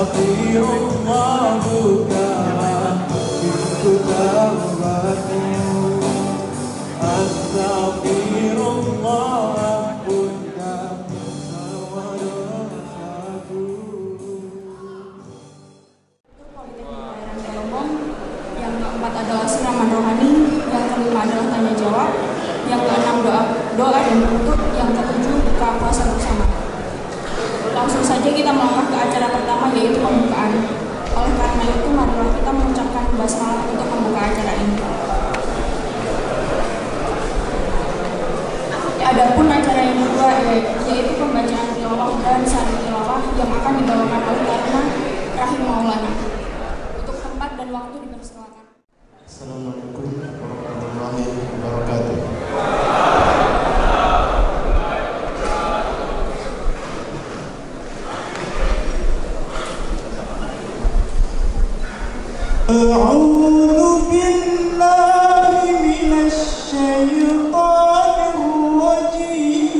Astaghfirullah bukalah pintu taubatku. Astaghfirullah ampunkan semua dosaku. Yang keempat adalah siraman rohani, yang kelima adalah tanya jawab, yang keenam doa dan penutup, yang ketujuh buka puasa bersama. Langsung saja kita melangkah ke acara pertama, yaitu pembukaan. Oleh karena itu, marilah kita mengucapkan basmalah untuk membuka acara ini. Adapun acara yang kedua yaitu pembacaan tilawah dan sari tilawah yang akan dibawakan oleh Karna Rahim Maulana. Untuk tempat dan waktu dipersilakan. Assalamualaikum warahmatullahi wabarakatuh. A'udzu billahi minasy syaithanir rajim.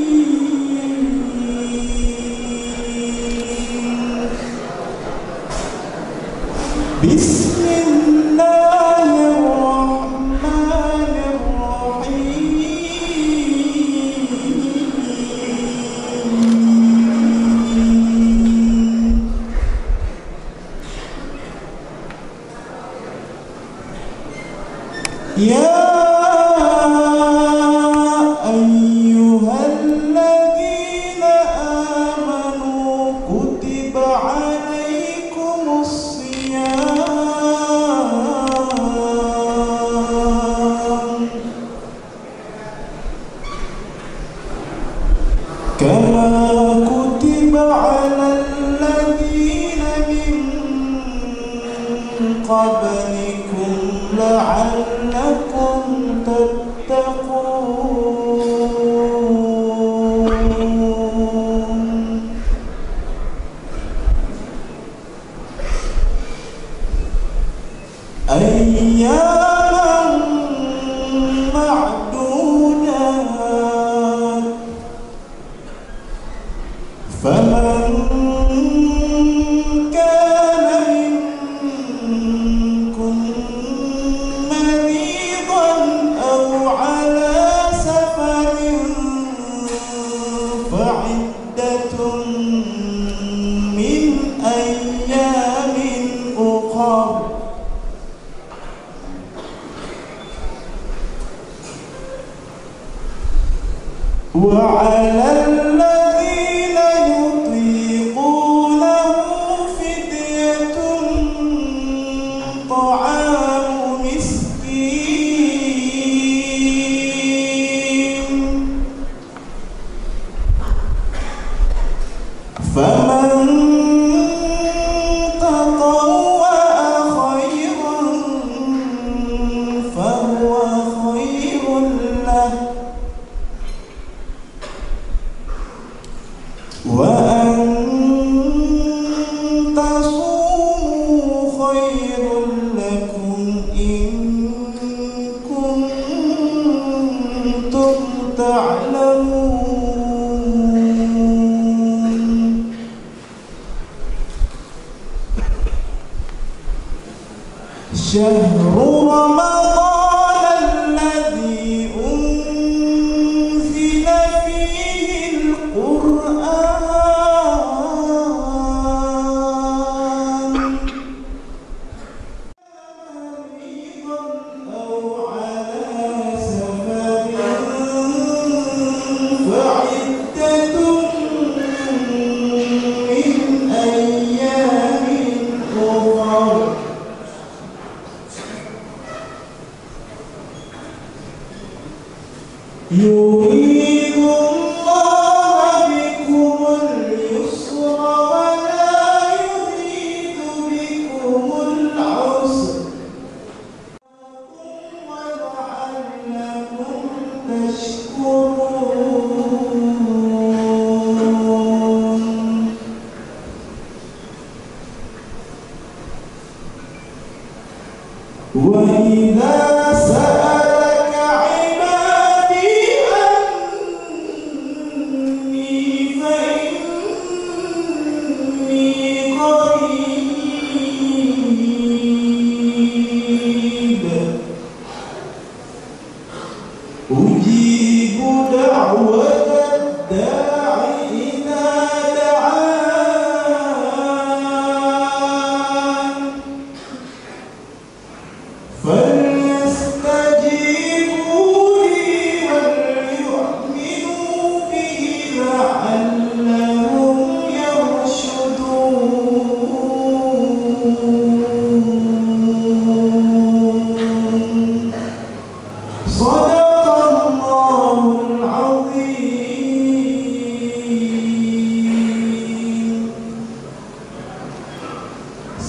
Ya ayyuhalladzina amanu kutiba alaikumus shiyam kama kutiba alal ladzina min qablikum la'allakum tattaqun. Ayyaman ma'dudat, faman min ayyamin ukhar. Wa 'alal ladzina yutiqunahu fidyatun ta'amu miskin. Faman tatawwa'a khairan fahuwa khairun lah, wa an tasumu khairun lakum in kuntum ta'lamun. Syahrul Ramadhan alladzi unzila fihi al-Qur'an aw 'ala safarin fa'iddatun min ayyamin ukhar. Yuridullahu bikumul yusra wa la yuridu bikumul usra wa la'allakum tashkurun. Wa idza فإني قريب دعوة الداع إذا دعان فليستجيبوا لي وليؤمنوا بي لعلهم يرشدون. صدق الله العظيم.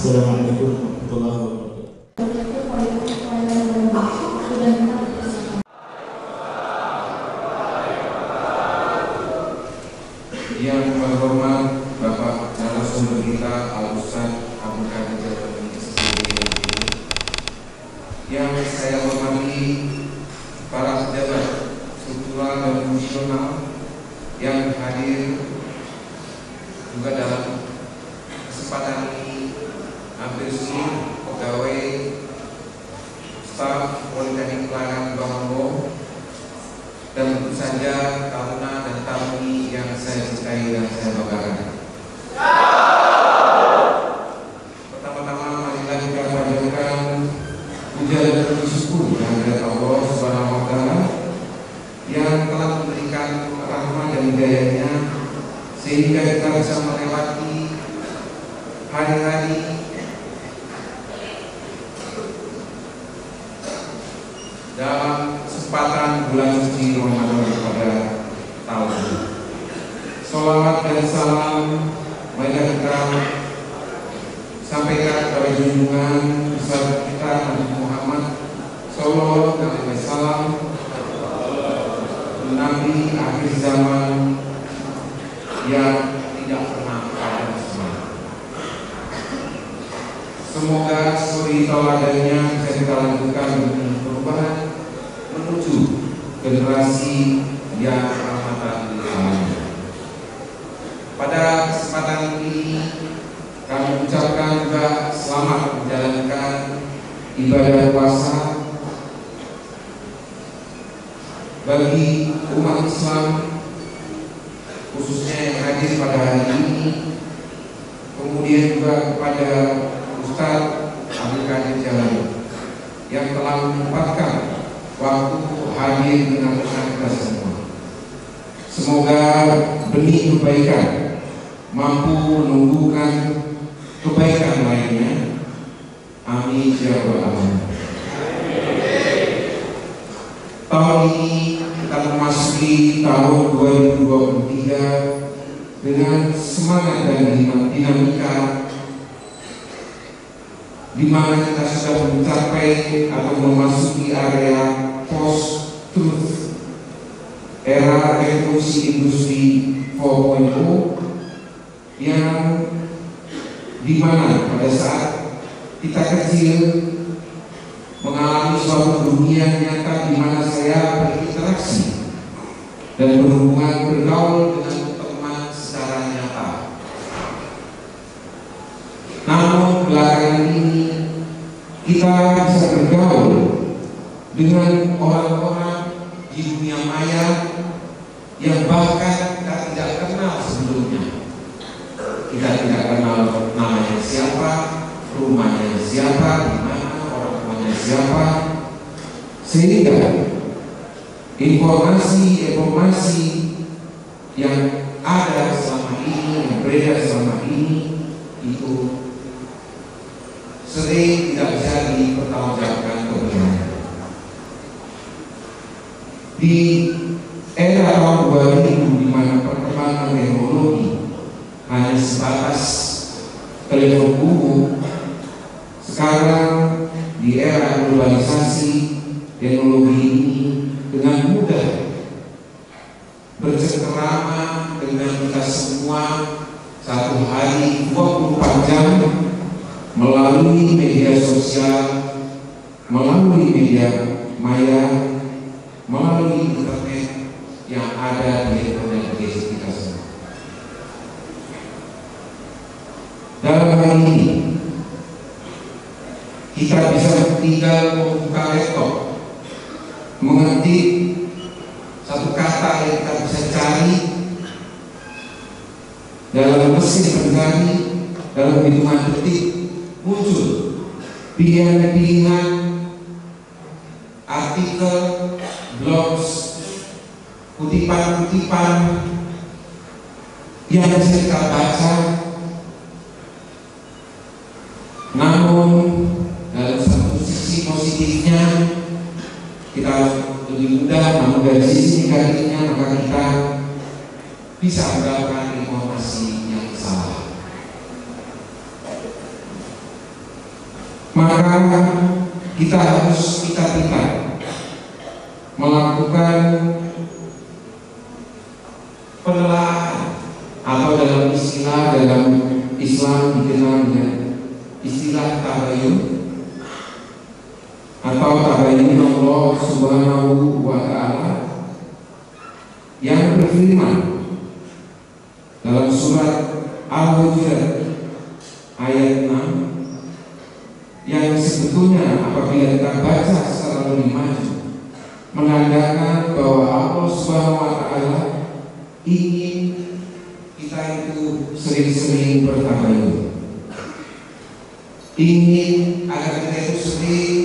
Assalamualaikum warahmatullahi wabarakatuh. Yang terhormat Bapak narasumber kita Al-Ustaz Abdul Qadir Jailani SPDI, yang saya hormati para pejabat struktural dan fungsional yang hadir juga dalam kesempatan ini, hampir seluruh pegawai staf Politeknik Pelayaran Bangko, dan tentu saja taruna dan taruni yang saya cintai dan saya banggakan. Pertama-tama marilah kita panjatkan puja dan syukur kehadirat Allah Subhanahu wa Ta'ala yang telah memberikan rahmat dan hidayahnya sehingga kita bisa melewati hari-hari dalam kesempatan bulan suci Ramadan pada tahun ini. Salawat dan salam marilah kita sampaikan kepada junjungan besar kita Nabi Muhammad Sallallahu Alaihi Wasallam, Nabi akhir zaman yang tidak pernah padam semangat. Semoga suri tauladannya bisa kita lanjutkan dengan perubahan menuju generasi yang rahmatan lil alamin. Pada kesempatan ini kami ucapkan juga selamat menjalankan ibadah puasa bagi umat Islam, khususnya yang hadir pada hari ini. Kemudian juga kepada Ustaz Abdul Qadir Jailani yang telah menyempatkan waktu hadir dengan kita semua. Semoga benih kebaikan mampu menumbuhkan kebaikan lainnya. Amin ya rabbal alamin. Tahun ini kita memasuki tahun 2023 dengan semangat dan dinamika di mana kita sudah mencapai atau memasuki area post-truth, era revolusi industri 4.0, yang dimana pada saat kita kecil mengalami suatu dunia nyata di mana saya berinteraksi dan berhubungan bergaul dengan teman secara nyata. Namun belakangan ini kita bisa bergaul dengan orang-orang di dunia maya yang bahkan kita tidak kenal sebelumnya. Kita tidak kenal namanya siapa, rumahnya siapa, di mana orang tuanya siapa, sehingga informasi yang ada selama ini, yang beredar selama ini itu sering tidak bisa dipertanggungjawabkan kebenarannya. Di era tahun 2000 di mana perkembangan teknologi hanya sebatas telepon umum, sekarang di era globalisasi teknologi ini dengan mudah bercengkerama dengan kita semua satu hari 24 jam melalui media sosial, melalui media maya, melalui internet yang ada di internet kita semua. Dalam hal ini kita bisa tinggal membuka laptop, mengetik satu satu kata yang kita bisa cari dalam mesin pencari, dalam hitungan detik muncul pilihan-pilihan artikel, blogs, kutipan-kutipan yang bisa kita baca. Namun dalam satu sisi positifnya kita lebih mudah, namun dari sisi negatifnya maka kita bisa mendapatkan informasi yang salah. Maka kita harus melakukan penelaahan, atau dalam Islam dikenal dengan istilah tabayun atau tabayun Allah Subhanahu wa Ta'ala yang berfirman dalam surat Al-Hujurat ayat 6 yang sebetulnya apabila kita baca secara lebih maju menandakan bahwa Allah Subhanahu wa Ta'ala ingin kita itu sering-sering bertabayun, ingin agar kita itu sering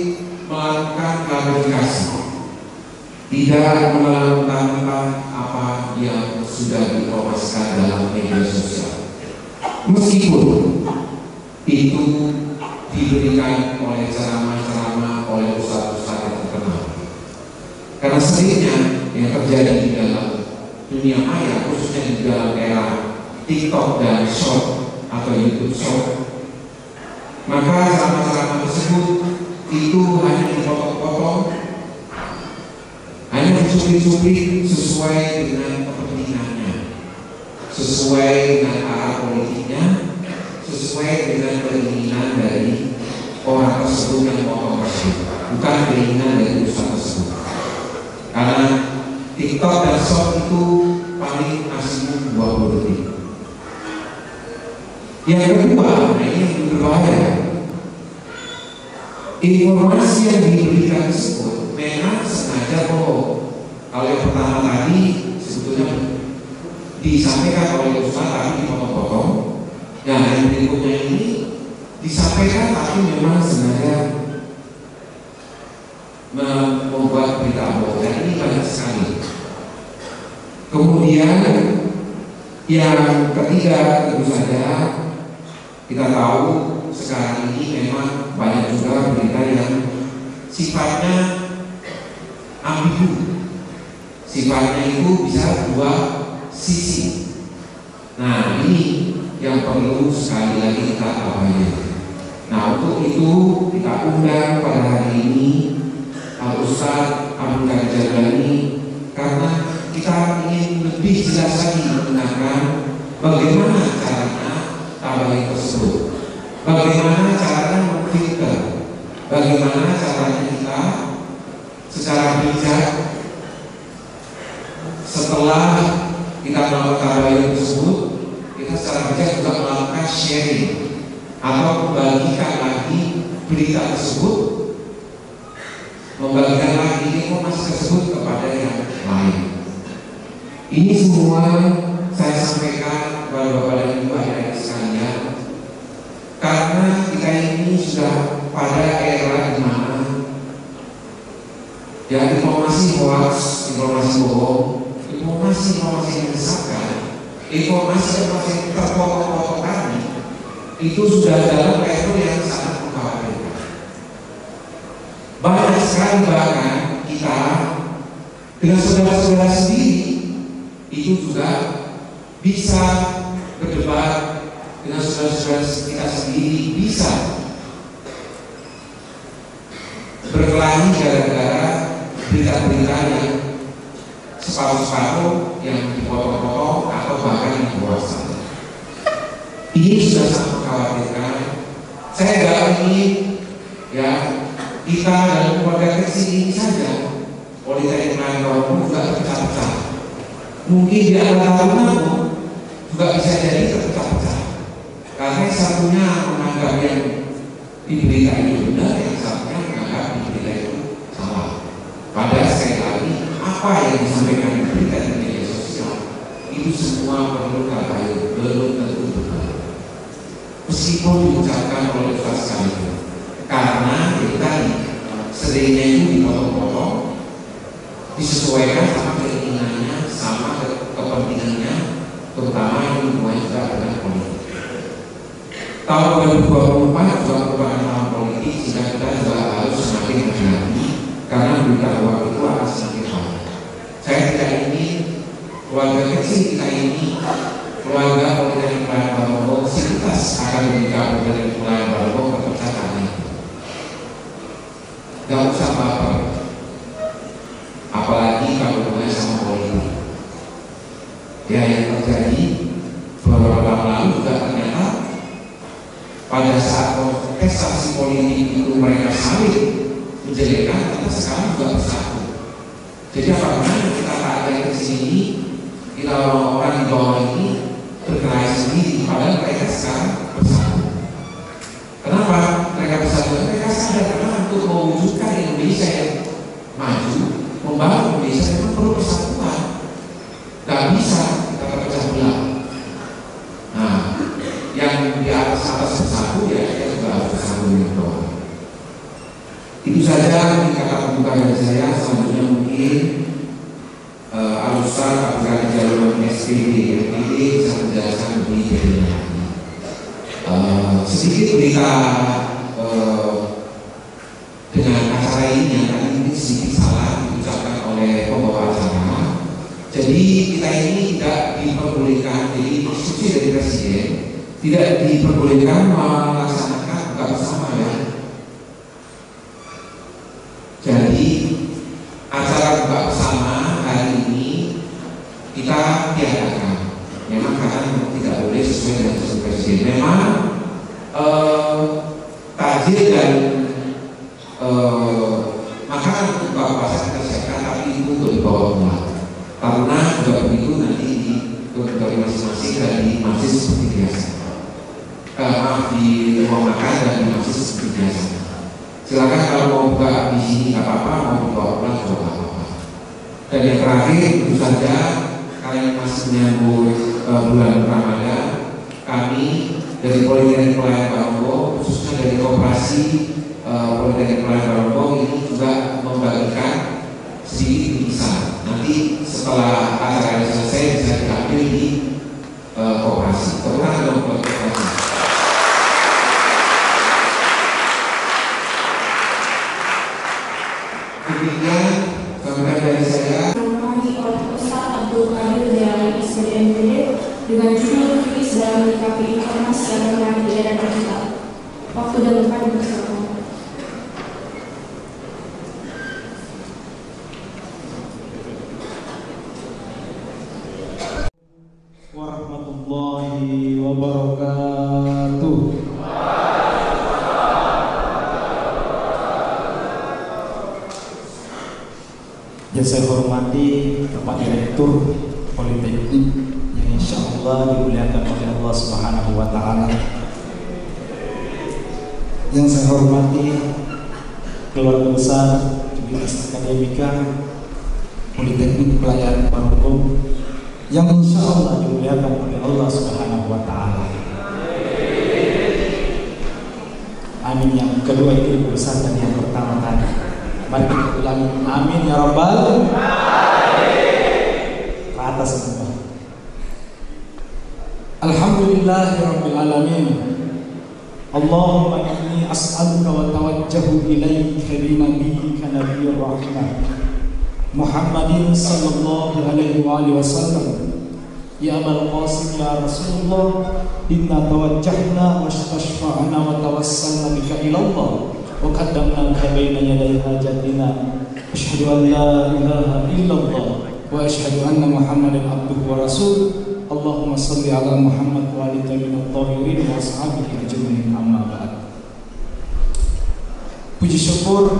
melakukan klarifikasi, tidak menelan-mentah apa yang sudah dipromosikan dalam media sosial, meskipun itu diberikan oleh ceramah-ceramah oleh ustaz-ustaz yang terkenal. Karena seringnya yang terjadi di dalam dunia maya, khususnya di dalam era TikTok dan Short atau YouTube Short, maka ceramah-ceramah tersebut itu hanya dipotong-potong, hanya dicuplik-cuplik sesuai dengan kepentingannya, sesuai dengan arah politiknya, sesuai dengan keinginan dari orang tersebut yang potong tersebut, bukan keinginan dari usaha tersebut. Karena TikTok dan Short itu paling maksimum 20 detik. Yang kedua, ini yang berbahaya. Informasi yang diberikan tersebut memang sengaja bohong. Kalau yang pertama tadi sebetulnya disampaikan oleh ustaz tapi dipotong-potong. Nah, yang berikutnya ini disampaikan tapi memang sengaja membuat berita bohong. Dan ini banyak sekali. Kemudian yang ketiga tentu saja kita tahu sekarang ini memang banyak juga berita yang sifatnya ambigu, sifatnya itu bisa dua sisi. Nah, ini yang perlu sekali lagi kita pahami. Nah, untuk itu kita undang pada hari ini Al-Ustaz Abdul Qadir Jailani, karena kita ingin lebih jelas lagi menggunakan bagaimana caranya tabayun tersebut, bagaimana caranya memfilter, bagaimana caranya kita secara bijak setelah kita melakukan tabayun tersebut, kita secara bijak juga melakukan sharing atau membagikan lagi berita tersebut, membagikan lagi informasi tersebut kepada yang lain. Ini semua saya sampaikan kepada Bapak dan Ibu adik-adik sekalian, karena kita ini sudah pada era di mana ya informasi hoax, informasi bohong, informasi yang menyesatkan, informasi yang terpotong-potong tadi itu sudah dalam level yang sangat mengkhawatirkan. Banyak sekali bahkan kita dengan saudara-saudara sendiri itu juga bisa berdebat, dengan saudara-saudara kita sendiri bisa berkelahi gara-gara berita-berita yang separuh-separuh yang dipotong-potong atau bahkan yang dibuat. Ini sudah sangat mengkhawatirkan. Saya nggak ingin ya kita dalam keluarga kecil ini saja politik yang pun juga terpecah-pecah. Mungkin di antara tamu juga bisa jadi terpecah-pecah. Karena satunya menganggap yang di berita itu benar, yang satunya menganggap di berita itu salah. Padahal sekali lagi apa yang disampaikan itu itu semua perlu kabar, belum tentu benar. Meskipun diucapkan oleh Ustaz sekalian, karena kita seringnya itu dipotong-potong, disesuaikan sama keinginannya, sama kepentingannya, terutama yang hubungannya juga dengan politik. Tahun 2024 juga merupakan tahun politik, sehingga kita juga harus semakin hati-hati karena berita hoax itu akan semakin banyak. Saya tidak ingin keluarga kecil kita ini, keluarga Politekknik Pelayan Barombong, sivitas akademika Politekknik Pelayan Barombong terpecah karena itu. Gak usah baper, apalagi kalau hubungannya sama politik. Ya, yang terjadi beberapa tahun lalu juga ternyata pada saat kontestasi politik itu mereka saling menjelekkan, kita sekarang juga bersatu. Jadi apabila kita tak ada di sini, kita orang-orang di bawah ini berkelahi sendiri, padahal mereka sekarang bersatu. Kenapa mereka bersatu? Mereka sadar karena untuk mewujudkan Indonesia yang maju, membangun Indonesia memang perlu persatuan. Gak bisa kita terpecah belah. Nah, yang di atas bersatu ya kita juga harus bersatu dengan doa. Itu saja mungkin kata pembuka dari saya. Selanjutnya mungkin Al-Ustaz Abdul Jalur SPD yang ini bisa menjelaskan lebih detail lagi. Sedikit berita dengan acara ini yang tadi ini sedikit salah diucapkan oleh pembawa acara. Jadi kita ini tidak diperbolehkan, jadi instruksi dari Presiden tidak diperbolehkan melaksanakan buka bersama ya. Jadi acara buka bersama hari ini kita tiadakan. Memang karena tidak boleh sesuai dengan instruksi Presiden. Memang takjil dan makanan untuk buka puasa kita siapkan, tapi itu untuk dibawa pulang. Karena juga begitu nanti di dormitory masing-masing dan di masjid seperti biasa. Maaf, di ruang makan dan di masjid seperti biasa. Silakan kalau mau buka di sini nggak apa-apa, mau dibawa pulang juga nggak apa-apa. Dan yang terakhir tentu saja kalian masih menyambut bulan Ramadan, kami dari Politekknik Pelayan Barombong, khususnya dari Koperasi Politekknik Pelayan Barombong ini juga membagikan sedikit bingkisan. Nanti setelah acara ini selesai bisa diambil di Koperasi. Terutama dong buat Koperasi. Demikian gambaran dari saya. Ditemani oleh Ustaz Abdul Qadir dari SDMPD dengan judul tulis dalam menyikapi informasi yang benar di era digital. Waktu dan tempat dipersilakan. Warahmatullahi wabarakatuh. Yang saya hormati Bapak Direktur Politeknik yang insya Allah dimuliakan oleh Allah Subhanahu wa Ta'ala. Yang saya hormati keluarga besar Civitas Akademika Politekknik Pelayan Barombong yang insya Allah dimuliakan oleh Allah Subhanahu wa Ta'ala. Amin. Yang kedua itu lebih besar dan yang pertama tadi. Mari kita ulangi. Amin ya Rabbal. Ke atas semua. Alhamdulillahirabbil alamin. Allahumma inni as'aluka wa tawajjahu ilaika bi nabiyyika nabiyyir rahmah Muhammadin sallallahu alaihi wa alihi wasallam. Ya Abul Qasim ya Rasulullah, inna tawajjahna wa tashfa'na wa tawassalna bika ila Allah wa qaddamna baina yaday hajatina. Asyhadu an la ilaha illallah wa asyhadu anna Muhammadan abduhu wa rasul. Allahumma shalli ala Muhammad wa ali tahirin wa ashabihi ajmain, amma ba'd. Puji syukur,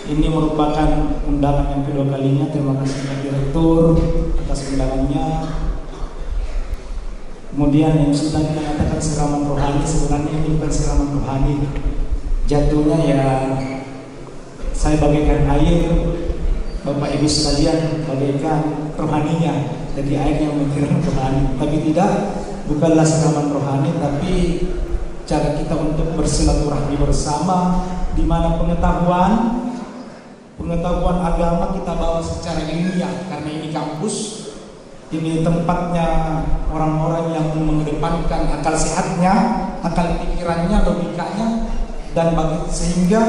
ini merupakan undangan yang kedua kalinya. Terima kasih Pak Direktur atas undangannya. Kemudian yang sudah mengatakan siraman rohani, sebenarnya ini bukan siraman rohani. Jatuhnya ya saya bagaikan air Bapak Ibu sekalian bagaikan rohaninya, jadi air yang mengirim rohani. Tapi tidak, bukanlah siraman rohani, tapi cara kita untuk bersilaturahmi bersama, di mana pengetahuan agama kita bawa secara ilmiah, karena ini kampus, ini tempatnya orang-orang yang mengedepankan akal sehatnya, akal pikirannya, logikanya, dan sehingga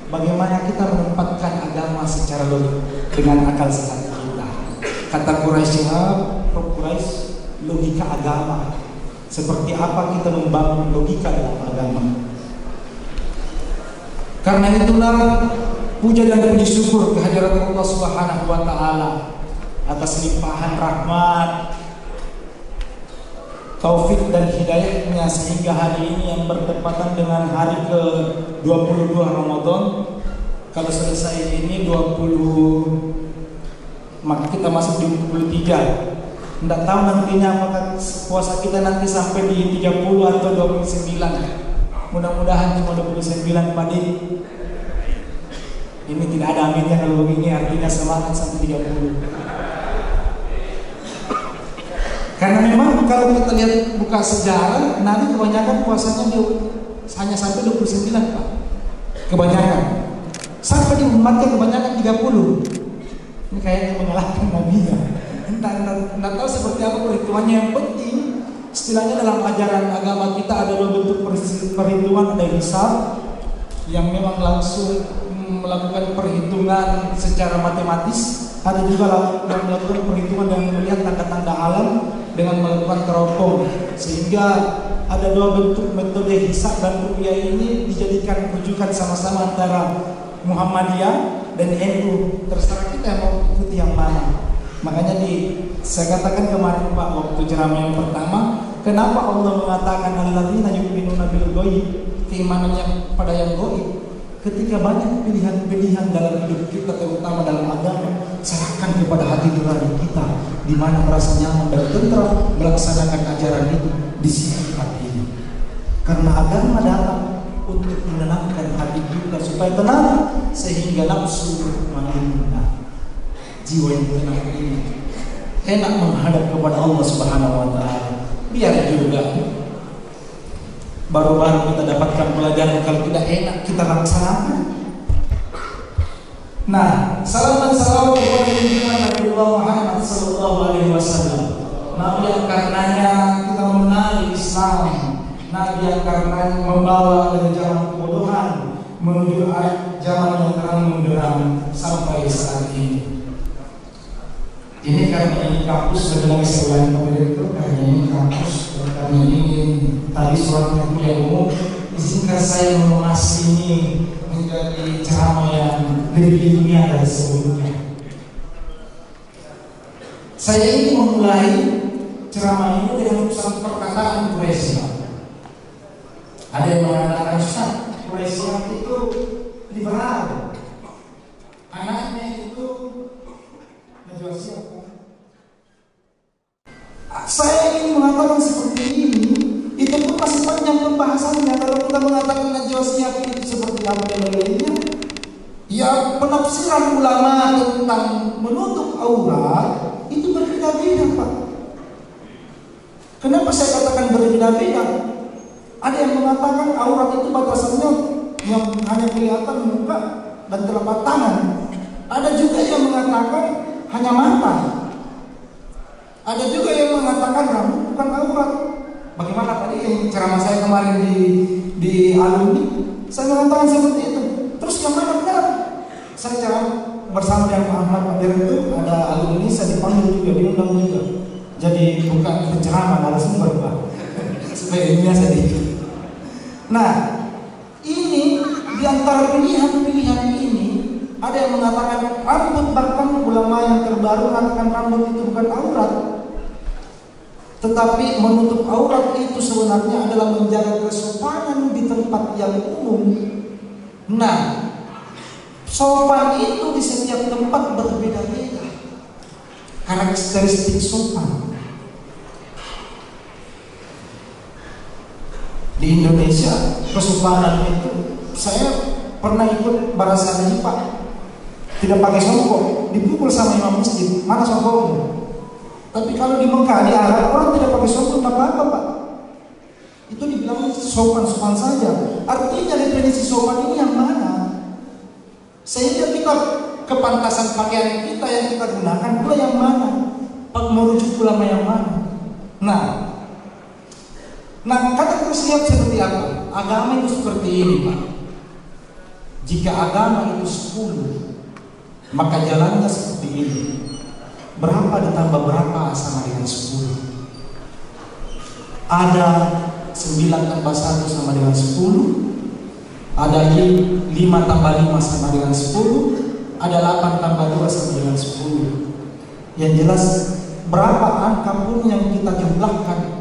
bagaimana kita menempatkan agama secara logik dengan akal sehat kita. Kata Quraisy, logika agama. Seperti apa kita membangun logika dalam agama. Karena itulah puja dan puji syukur kehadirat Allah Subhanahu wa taala atas limpahan rahmat, taufik dan hidayahnya, sehingga hari ini yang bertepatan dengan hari ke-22 Ramadan. Kalau selesai ini 20, maka kita masuk di 23. Tidak tahu nantinya apakah puasa kita nanti sampai di 30 atau 29. Mudah-mudahan cuma 29 Pak Di. Ini tidak ada aminnya kalau begini, artinya semangat sampai 30. Karena memang kalau kita lihat buka sejarah, Nabi kebanyakan puasanya hanya sampai 29 Pak. Kebanyakan. Sampai di umatnya kebanyakan 30. Ini kayaknya mengalahkan Nabi-nya. Tidak tahu seperti apa perhitungannya. Yang penting istilahnya dalam ajaran agama kita ada dua bentuk perhitungan. Ada hisab yang memang langsung melakukan perhitungan secara matematis. Ada juga yang melakukan perhitungan yang melihat tanda-tanda alam dengan melakukan teropong. Sehingga ada dua bentuk metode hisab dan ru'yah ini dijadikan rujukan sama-sama antara Muhammadiyah dan NU. Terserah kita yang mau ikuti yang mana. Makanya saya katakan kemarin Pak, waktu ceramah yang pertama, kenapa Allah mengatakan alladzina yu'minuna bil ghaib, keimanan yang pada yang gaib? Ketika banyak pilihan-pilihan dalam hidup kita, terutama dalam agama, serahkan kepada hati nurani kita, di mana merasa nyaman dan tentram melaksanakan ajaran itu di sisi hati ini. Karena agama datang untuk menenangkan hati kita supaya tenang, sehingga nafsu mutmainnah, jiwa yang tenang ini enak menghadap kepada Allah Subhanahu wa taala. Biar juga baru-baru kita dapatkan pelajaran, kalau tidak enak kita laksanakan. Nah, salam dan salam kepada junjungan Nabi Muhammad sallallahu alaihi wasallam. Nabi yang karenanya kita mengenal Islam, Nabi yang karenanya membawa dari zaman kebodohan menuju zaman yang terang benderang sampai saat ini. Ini karena ini kampus, sebenarnya saya ulangi kepada itu, karena ini kampus, karena ini tadi suratnya kuliah umum, izinkan saya mengemas ini menjadi ceramah yang lebih ilmiah dari sebelumnya. Saya ingin memulai ceramah ini dengan satu perkataan Quraisy. Ada yang mengatakan, Ustaz, Quraisy itu liberal, anaknya itu menjual siapa? Saya ingin mengatakan seperti ini, itu pun masih panjang pembahasannya. Kalau kita mengatakan Najwa Shihab itu seperti apa dan lainnya, ya penafsiran ulama tentang menutup aurat itu berbeda-beda Pak. Kenapa saya katakan berbeda-beda? Ada yang mengatakan aurat itu batasannya yang hanya kelihatan muka dan telapak tangan. Ada juga yang mengatakan hanya mata. Ada juga yang mengatakan rambut bukan aurat. Bagaimana tadi yang ceramah saya kemarin di alumni, saya mengatakan seperti itu. Terus yang mana benar? Saya ceramah bersama dengan Pak Ahmad Abir itu, ada alumni, saya dipanggil juga, diundang juga. Jadi bukan penceramah, narasumber Pak. Supaya ilmiah sedikit. Nah, ini di antara pilihan-pilihan ini ada yang mengatakan rambut, bahkan ulama yang terbaru mengatakan rambut itu bukan aurat. Tetapi menutup aurat itu sebenarnya adalah menjaga kesopanan di tempat yang umum. Nah, sopan itu di setiap tempat berbeda-beda. Karakteristik sopan. Di Indonesia kesopanan itu, saya pernah ikut barasan Pak, tidak pakai songkok. dipukul sama imam masjid, mana sombongnya? Tapi kalau di Mekah, di Arab, orang tidak pakai sombong apa-apa, Pak. Itu dibilang sopan-sopan saja. Artinya definisi sopan ini yang mana? Sehingga kita kepantasan pakaian kita yang kita gunakan pula yang mana? Pak merujuk ulama yang mana? Nah kata terus lihat seperti apa? Agama itu seperti ini, Pak. Jika agama itu 10, maka jalannya seperti ini. Berapa ditambah berapa sama dengan 10? Ada 9 tambah 1 sama dengan 10. Ada 5 tambah 5 sama dengan 10. Ada 8 tambah 2 sama dengan 10. Yang jelas berapa angka pun yang kita jumlahkan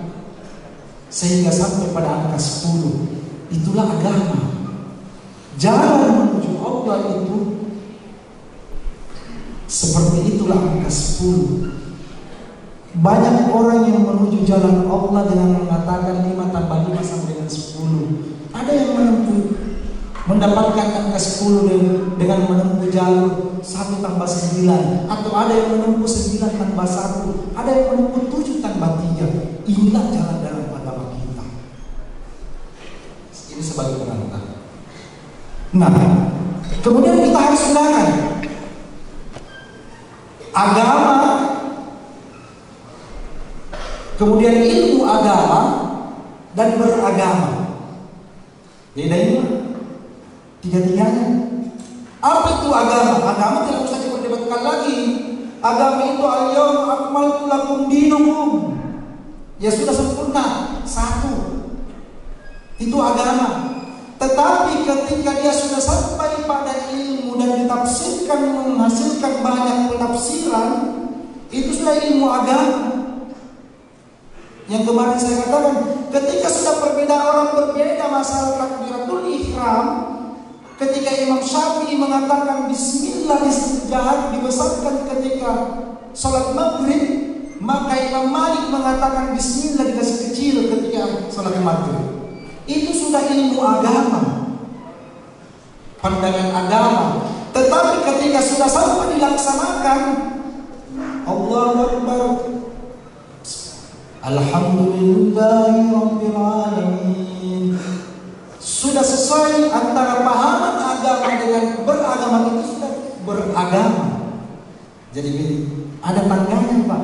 sehingga sampai pada angka 10, itulah agama. Jalan menuju Allah itu seperti itulah angka 10. Banyak orang yang menuju jalan Allah dengan mengatakan 5 tambah 5 sama dengan 10. Ada yang menempuh mendapatkan angka 10 dengan menempuh jalur 1 tambah 9, atau ada yang menempuh 9 tambah 1, ada yang menempuh 7 tambah 3. Inilah jalan dalam agama kita. Ini sebagai pengantar. Nah, kemudian kita harus bedakan agama, kemudian ilmu agama dan beragama. Beda ini tiga-tiganya. Apa itu agama? Agama tidak usah diperdebatkan lagi. Agama itu al-yawma akmaltu lakum dinukum. Ya sudah sempurna, satu. Itu agama. Tetapi ketika dia sudah sampai pada ilmu dan ditafsirkan menghasilkan banyak penafsiran, itu sudah ilmu agama. Yang kemarin saya katakan, ketika sudah perbedaan orang berbeda masalah takbiratul ihram, ketika Imam Syafi'i mengatakan Bismillah dibesarkan ketika sholat maghrib, maka Imam Malik mengatakan Bismillah dikasih kecil ketika sholat maghrib. Itu sudah ilmu agama, pandangan agama. Tetapi ketika sudah sampai dilaksanakan, Allahu Akbar, Alhamdulillahirabbil alamin, sudah sesuai antara pahaman agama dengan beragama, itu sudah beragama. Jadi ada pandangan, Pak.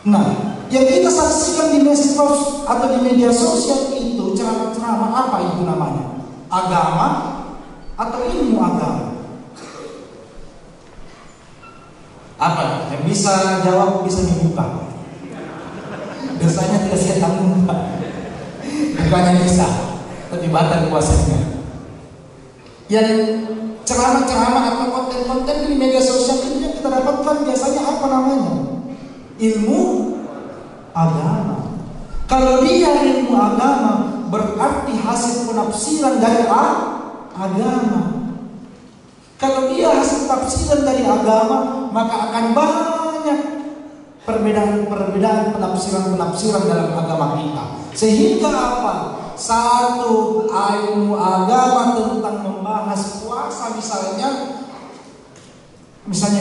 Nah, yang kita saksikan di medsos atau di media sosial itu ceramah-ceramah apa itu namanya? Agama atau ilmu agama? Apa? Yang bisa jawab bisa dibuka. Biasanya tidak saya tanggung, Pak. Bukannya bisa, tapi batal puasanya. Yang ceramah-ceramah atau konten-konten di media sosial itu yang kita dapatkan biasanya apa namanya? Ilmu agama. Kalau dia ilmu agama, berarti hasil penafsiran dari agama. Kalau dia hasil tafsiran dari agama, maka akan banyak perbedaan penafsiran dalam agama kita. Sehingga apa? Satu ilmu agama tentang membahas puasa misalnya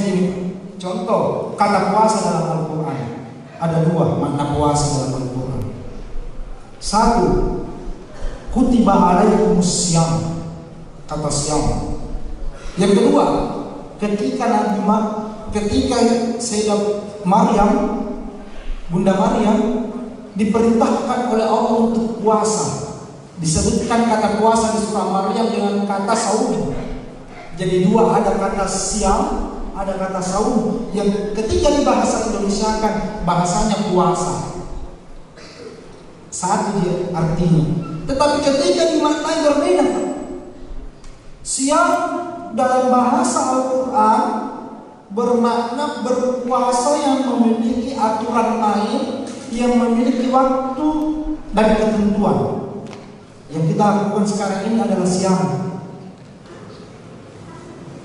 gini. Contoh, kata puasa dalam Al-Quran. Ada 2 makna puasa dalam Al-Quran. 1, kutiba alaikumus syiyam, kata syiyam. Yang kedua, ketika Sayyidah Maryam, Bunda Maryam diperintahkan oleh Allah untuk puasa. Disebutkan kata puasa di surah Maryam dengan kata saum. Jadi 2, ada kata syiyam, ada kata saum, yang ketika di bahasa Indonesia kan bahasanya puasa. Satu dia artinya. Tetapi ketika dimaknai berbeda. Siam dalam bahasa Al-Quran bermakna berpuasa yang memiliki aturan main, yang memiliki waktu dan ketentuan. Yang kita lakukan sekarang ini adalah siam.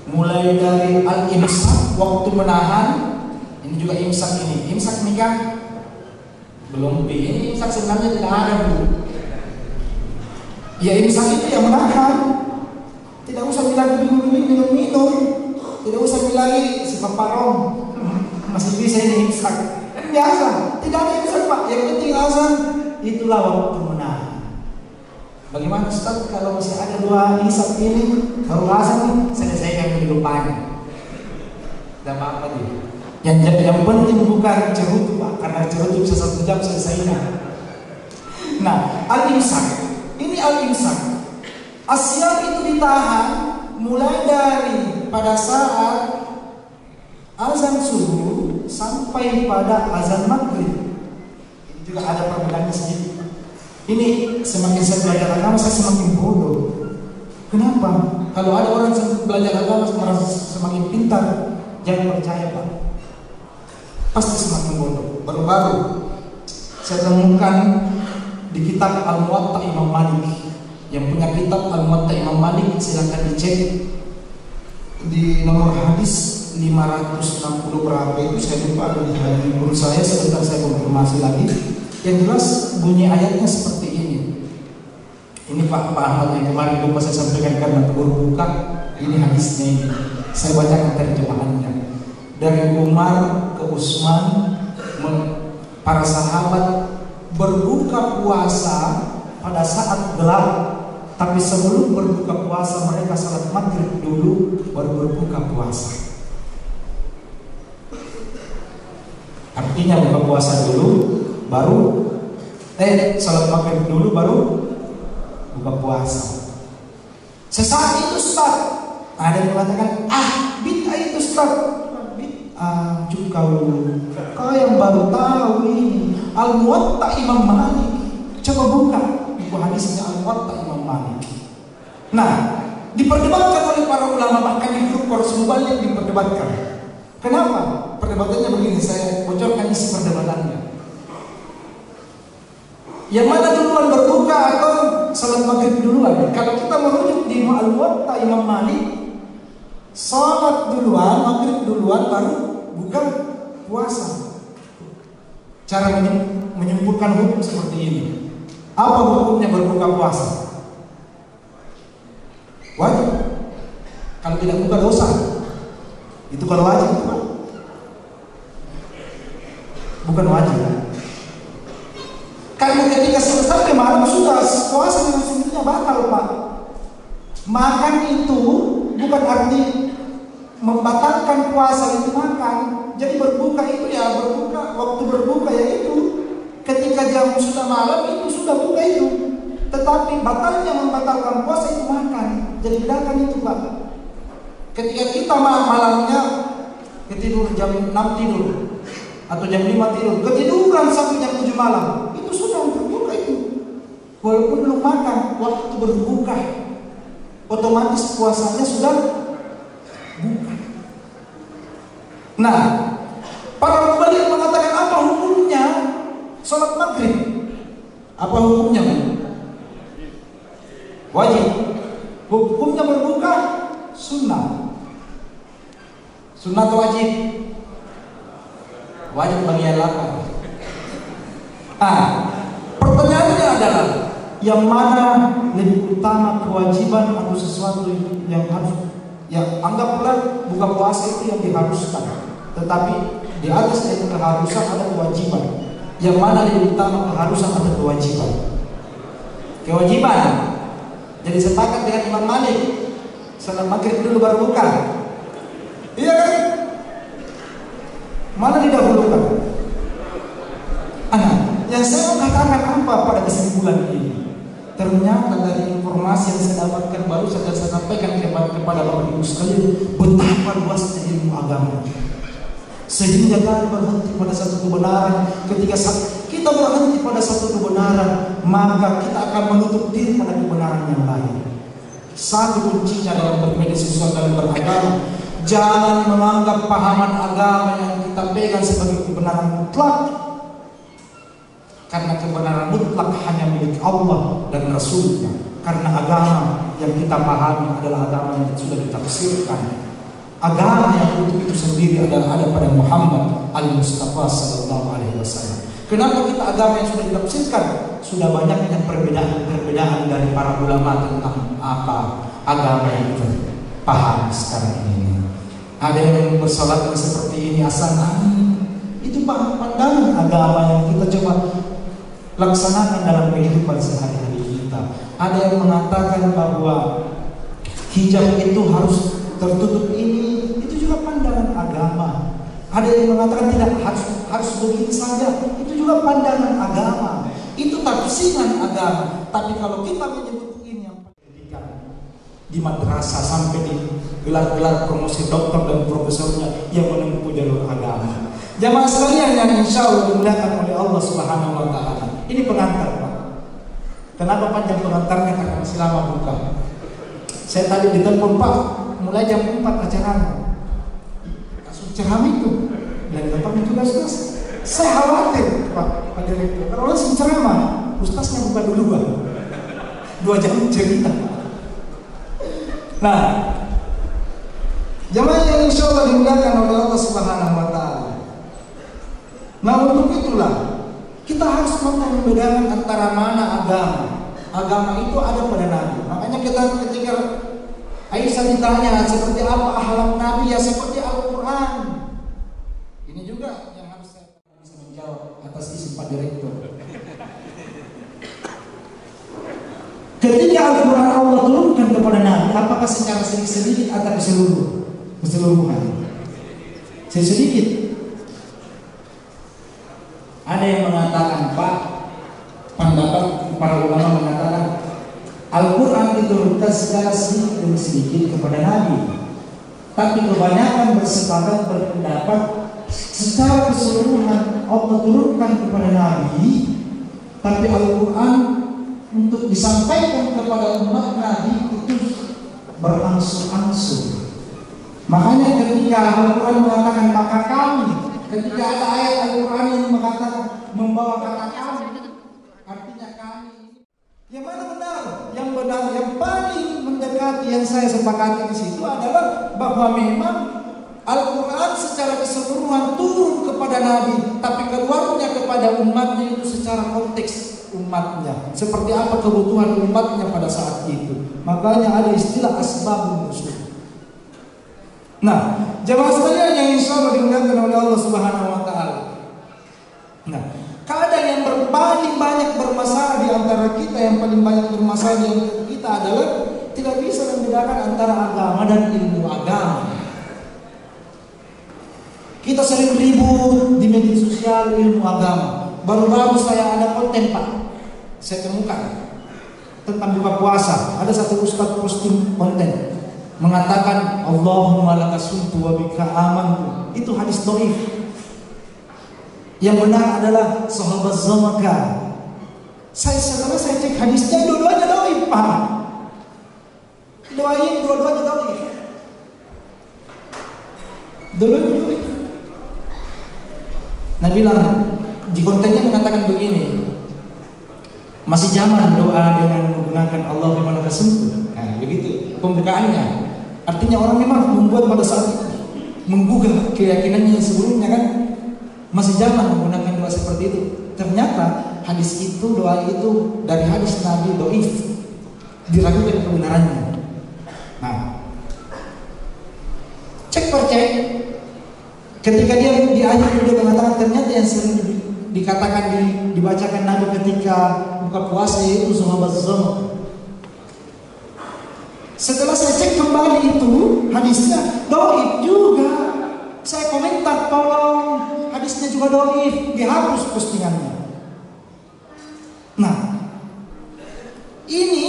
Mulai dari al-imsak, waktu menahan. Ini juga imsak ini. Imsak ini kan belum B. Ini imsak sebenarnya tidak ada, Bu. Ya imsak itu yang menahan. Tidak usah bilang minum. tidak usah bilangin si paparong masih bisa ini imsak. Biasa, tidak ada imsak Pak. Yang penting azan, itulah waktu menang. Bagaimana Ustaz kalau masih ada 2 imsak ini, baru azan nih, selesaikan kehidupannya. Tidak apa-apa dia. Yang penting bukan cerutu Pak, karena cerutu bisa 1 jam selesainya. Nah, al-imsak. Ini al-imsak. Asyam itu ditahan mulai dari pada saat azan subuh sampai pada azan maghrib. Ini juga ada perbedaannya sedikit. Ini semakin saya belajar agama saya semakin bodoh. Kenapa? Kalau ada orang yang belajar agama merasa semakin pintar, jangan percaya Pak. Pasti semakin bodoh. Baru-baru saya temukan di kitab Al-Muwatta Imam Malik. Yang punya kitab Al-Muwatta Imam Malik silakan dicek di nomor hadis 560 berapa itu saya lupa, ada di buku saya, sebentar saya konfirmasi lagi. Yang jelas bunyi ayatnya seperti ini. Ini Pak Ahmad yang kemarin lupa saya sampaikan karena berbuka. Ini hadisnya ini. Saya bacakan terjemahannya. Dari Umar ke Utsman, para sahabat berbuka puasa pada saat gelap, tapi sebelum berbuka puasa mereka salat maghrib dulu baru berbuka puasa. Artinya buka puasa dulu baru salat maghrib dulu baru buka puasa. Sesaat itu Ustaz, ada yang mengatakan bid'ah itu Ustaz. Kau yang baru tahu ini Al-Muwatta Imam Malik. Coba buka buku hadisnya Al-Muwatta Imam Malik. Nah, diperdebatkan oleh para ulama, bahkan di grup Korus Mubalik diperdebatkan. Kenapa? Perdebatannya begini, saya bocorkan isi perdebatannya. Yang mana duluan berbuka atau salat maghrib duluan? Kalau kita merujuk di Al-Muwatta Imam Malik, salat duluan, maghrib duluan, baru buka puasa. Cara menyimpulkan hukum seperti ini. Apa hukumnya berbuka puasa? Wajib. Kalau tidak buka dosa. Itu kalau wajib, bukan wajib. Karena ketika selesai malam sudah puasa dengan sendirinya batal Pak. Makan itu bukan arti membatalkan puasa itu makan. Jadi berbuka itu ya berbuka, waktu berbuka ya itu ketika jam sudah malam itu sudah buka itu. Tetapi batalnya membatalkan puasa itu makan. Jadi bedakan itu Pak. Ketika kita malamnya ketidur jam 6 tidur atau jam 5 tidur, ketiduran sampai jam 7 malam, itu sudah berbuka itu. Walaupun belum makan, waktu berbuka otomatis puasanya sudah buka. Nah, para mubalik mengatakan apa hukumnya salat maghrib? Apa hukumnya? Wajib. Hukumnya berbuka sunnah. Sunnah atau wajib? Wajib bagi yang lapar. Pertanyaannya adalah yang mana lebih utama, kewajiban atau sesuatu yang harus? Yang anggaplah buka puasa itu yang diharuskan. Tetapi di atas itu keharusan ada kewajiban. Yang mana lebih utama, keharusan atau kewajiban? Kewajiban. Jadi sepakat dengan Imam Malik, salat maghrib dulu baru buka. Iya kan? Mana didahulukan? Yang saya mau katakan apa pada kesimpulan ini? Ternyata dari informasi yang saya dapatkan baru saja saya sampaikan kepada Bapak Ibu sekalian, betapa luasnya ilmu agama. Sehingga kita berhenti pada satu kebenaran. Ketika kita berhenti pada satu kebenaran, maka kita akan menutup diri pada kebenaran yang lain. Satu kuncinya dalam bermedia sosial dalam beragama, jangan menganggap pahaman agama yang kita pegang sebagai kebenaran mutlak. Karena kebenaran mutlak hanya milik Allah dan Rasulnya. Karena agama yang kita pahami adalah agama yang sudah ditafsirkan. Agama yang untuk itu sendiri adalah ada pada Muhammad al-Mustafa sallallahu alaihi wasallam. Kenapa kita agama yang sudah ditafsirkan? Sudah banyaknya perbedaan dari para ulama tentang apa agama yang kita paham sekarang ini. Ada yang bersolat seperti ini asana. Itu pandangan agama yang kita coba laksanakan dalam kehidupan sehari-hari kita. Ada yang mengatakan bahwa hijab itu harus tertutup ini, itu juga pandangan agama. Ada yang mengatakan tidak harus begini saja, itu juga pandangan agama. Itu tafsiran agama. Tapi kalau kita menyebut ini yang pendidikan di madrasah sampai di gelar-gelar promosi doktor dan profesornya yang menempuh jalur agama. Jamaah sekalian yang insya Allah dimuliakan oleh Allah Subhanahu Wa Taala. Ini pengantar, Pak. Kenapa panjang pengantarnya? Karena masih lama buka. Saya tadi ditelepon, Pak, mulai jam 4 acaranya. Langsung ceramah itu. Dan tempatnya juga Ustaz. Saya khawatir, Pak Direktur. Kalau langsung ceramah, Ustaznya buka duluan. 2 jam cerita. Nah, jamaah yang insya Allah dimuliakan oleh Allah Subhanahu Wa Taala. Nah, untuk itulah kita harus mampu membedakan antara mana agama. Agama itu ada pada Nabi. Makanya kita ketika Aisyah ditanya seperti apa akhlak Nabi, ya seperti Al-Quran. Ini juga yang harus saya bisa menjawab atas isu Pak Direktur. Ketika Al-Quran Allah turunkan kepada Nabi, apakah secara sedikit atau keseluruhan? Sedikit. Ada yang mengatakan, Pak, pendapat para ulama mengatakan Al-Quran diturunkan secara sedikit demi sedikit kepada Nabi. Tapi kebanyakan bersepakat berpendapat secara keseluruhan Allah turunkan kepada Nabi. Tapi Al-Quran untuk disampaikan kepada umat Nabi itu berangsur-angsur. Makanya ketika Al-Quran mengatakan maka kami, ketika ada ayat Al-Quran yang mengatakan membawa kata kami, artinya kami. Yang mana benar? Yang benar, yang paling mendekati yang saya sepakati di situ adalah bahwa memang Al-Quran secara keseluruhan turun kepada Nabi, tapi keluarnya kepada umatnya itu secara konteks umatnya. Seperti apa kebutuhan umatnya pada saat itu. Makanya ada istilah asbabun nuzul. Nah, jamaah sekalian yang insya Allah dimuliakan oleh Allah Subhanahu Wa Taala. Nah, keadaan yang paling banyak bermasalah di antara kita, yang paling banyak bermasalah di antara kita adalah tidak bisa membedakan antara agama dan ilmu agama. Kita sering ribut di media sosial ilmu agama. Baru-baru saya ada konten, Pak, saya temukan tentang buka puasa. Ada satu ustaz posting konten mengatakan Allahumma lakasumtu wa bika amantu. Itu hadis dhaif. Yang benar adalah sahabat zamaka. Setelah saya cek hadisnya, dua-duanya dhaif, Pak. Dua-duanya dhaif. Dua-duanya dhaif. Nabi bilang di kontennya mengatakan begini, masih zaman doa dengan menggunakan Allahumma lakasumtu. Nah, begitu pembukaannya. Artinya orang memang membuat pada saat itu menggugah keyakinannya yang sebelumnya kan, masih zaman menggunakan doa seperti itu. Ternyata hadis itu, doa itu dari hadis Nabi dhaif, diragukan kebenarannya. Nah, cek per cek, ketika dia di akhir dia mengatakan ternyata yang sering dikatakan dibacakan Nabi ketika buka puasa yaitu sahabat zaman. Setelah saya cek kembali itu hadisnya dhaif juga. Saya komentar, tolong hadisnya juga dhaif, dihapus postingannya. Nah, ini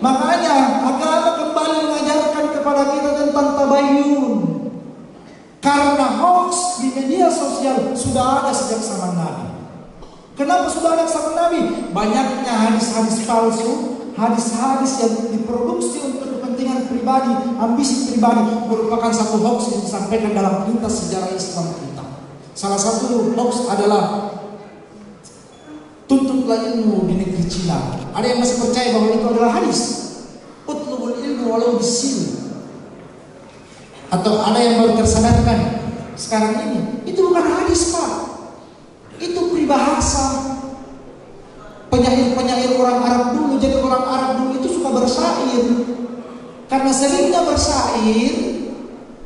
makanya agama kembali mengajarkan kepada kita tentang tabayyun. Karena hoax di media sosial sudah ada sejak zaman Nabi. Kenapa sudah ada zaman Nabi? Banyaknya hadis-hadis palsu, hadis-hadis yang diproduksi untuk kepentingan pribadi, ambisi pribadi, merupakan satu hoax yang disampaikan dalam lintas sejarah Islam kita. Salah satu hoax adalah tuntutlah ilmu di negeri Cina. Ada yang masih percaya bahwa itu adalah hadis. Utlubul ilmu walau bisin. Atau ada yang baru tersadarkan sekarang ini, itu bukan hadis, Pak. Itu peribahasa. Penyair-penyair orang Arab dulu, jadi orang Arab dulu itu suka bersair. Karena seringnya bersair,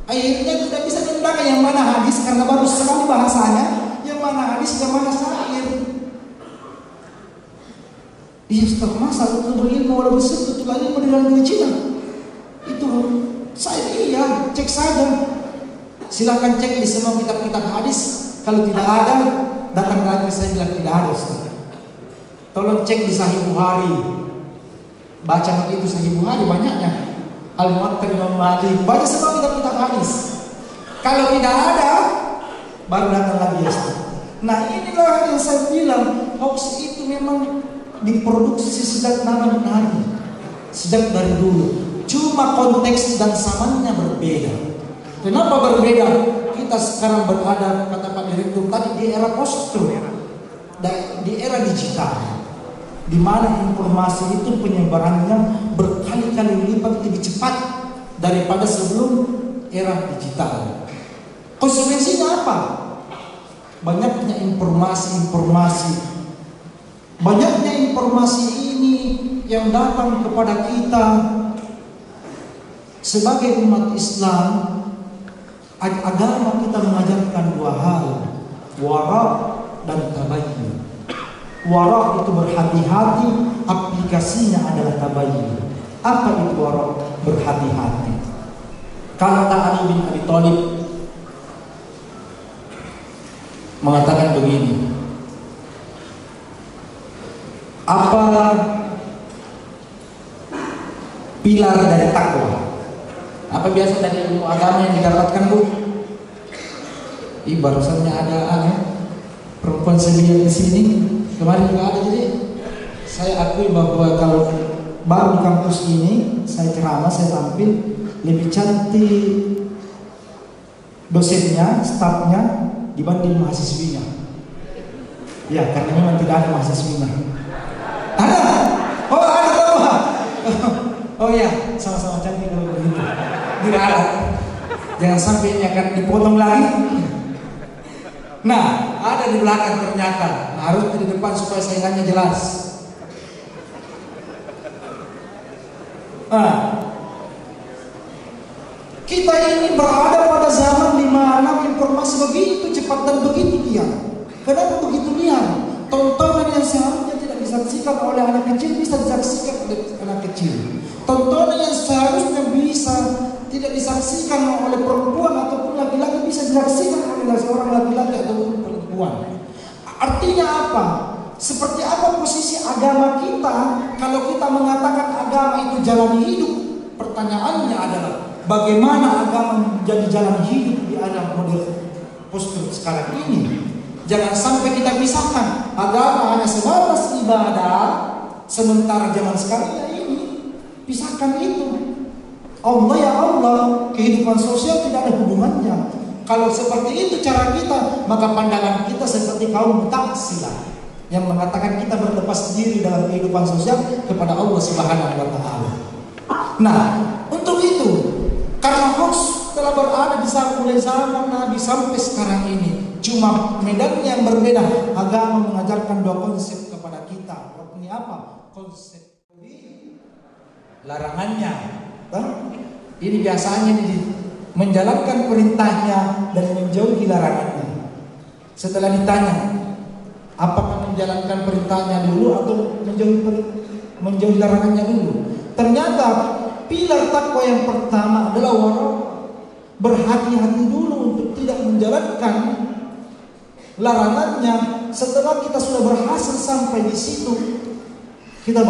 Akhirnya tidak bisa membedakan yang mana hadis karena bagus sekali bahasanya, yang mana hadis, yang mana syair. Iya, setelah masa itu berilmu walaupun betul ilmu di dalam Cina. Itu saya iya, cek saja. Silakan cek di semua kitab-kitab hadis. Kalau tidak ada, datang lagi saya bilang tidak ada. Tolong cek di Sahih Bukhari. Baca begitu Sahih Bukhari banyaknya. Al-Muwatta Imam Malik, baca semua kitab-kitab hadis. Kalau tidak ada, baru datang lagi ya. Nah inilah yang saya bilang, hoax itu memang diproduksi sejak zaman Nabi, sejak dari dulu. Cuma konteks dan zamannya berbeda. Kenapa berbeda? Kita sekarang berada, kata Pak Direktur tadi, di era post di era digital, di mana informasi itu penyebarannya berkali-kali lipat lebih cepat daripada sebelum era digital. Konsekuensinya apa? Banyaknya informasi. Banyaknya informasi ini yang datang kepada kita sebagai umat Islam. Agama kita mengajarkan dua hal, wara dan tabayyun. Wara itu berhati-hati, aplikasinya adalah tabayyun. Apa itu wara? Berhati-hati. Kata Ali bin Abi Thalib mengatakan begini, apa pilar dari takwa? Apa biasa dari ilmu agama yang didapatkan, Bu? Barusannya ada perempuan selia di sini. Kemarin juga ada, jadi saya akui bahwa kalau baru di kampus ini saya ceramah, saya tampil lebih cantik dosennya, stafnya dibanding mahasiswinya. Ya, karena memang tidak ada mahasiswinya. Ada? Oh ada tahu? Oh ya, sama-sama cantik kalau begitu. Tidak ada. Jangan sampai ini akan dipotong lagi. Nah, ada di belakang ternyata. Nah, harus di depan supaya saingannya jelas. Nah, kita ini berada pada zaman di mana informasi begitu cepat dan begitu liar. Kenapa begitu liar? Tontonan yang seharusnya tidak disaksikan oleh anak kecil bisa disaksikan oleh anak kecil. Tontonan yang seharusnya bisa tidak disaksikan oleh perempuan ataupun laki-laki bisa disaksikan oleh seorang laki-laki ataupun perempuan. Artinya apa? Seperti apa posisi agama kita kalau kita mengatakan agama itu jalan hidup? Pertanyaannya adalah bagaimana agama menjadi jalan hidup di era model postur sekarang ini? Jangan sampai kita pisahkan agama hanya sebatas ibadah, sementara zaman sekarang ya ini pisahkan itu. Allah ya Allah, kehidupan sosial tidak ada hubungannya. Kalau seperti itu cara kita, maka pandangan kita seperti kaum Mu'tazilah yang mengatakan kita berlepas diri dalam kehidupan sosial kepada Allah Subhanahu wa taala. Nah, untuk itu karena hoax telah berada di mulai zaman Nabi sampai sekarang ini, cuma medannya yang berbeda. Agama mengajarkan dua konsep kepada kita. Ini apa? Konsep larangannya. Ini biasanya menjalankan perintahnya dan menjauhi larangannya. Setelah ditanya, apakah menjalankan perintahnya dulu atau menjauhi larangannya dulu? Ternyata pilar takwa yang pertama adalah wara. Berhati-hati dulu untuk tidak menjalankan larangannya. Setelah kita sudah berhasil sampai di situ, kita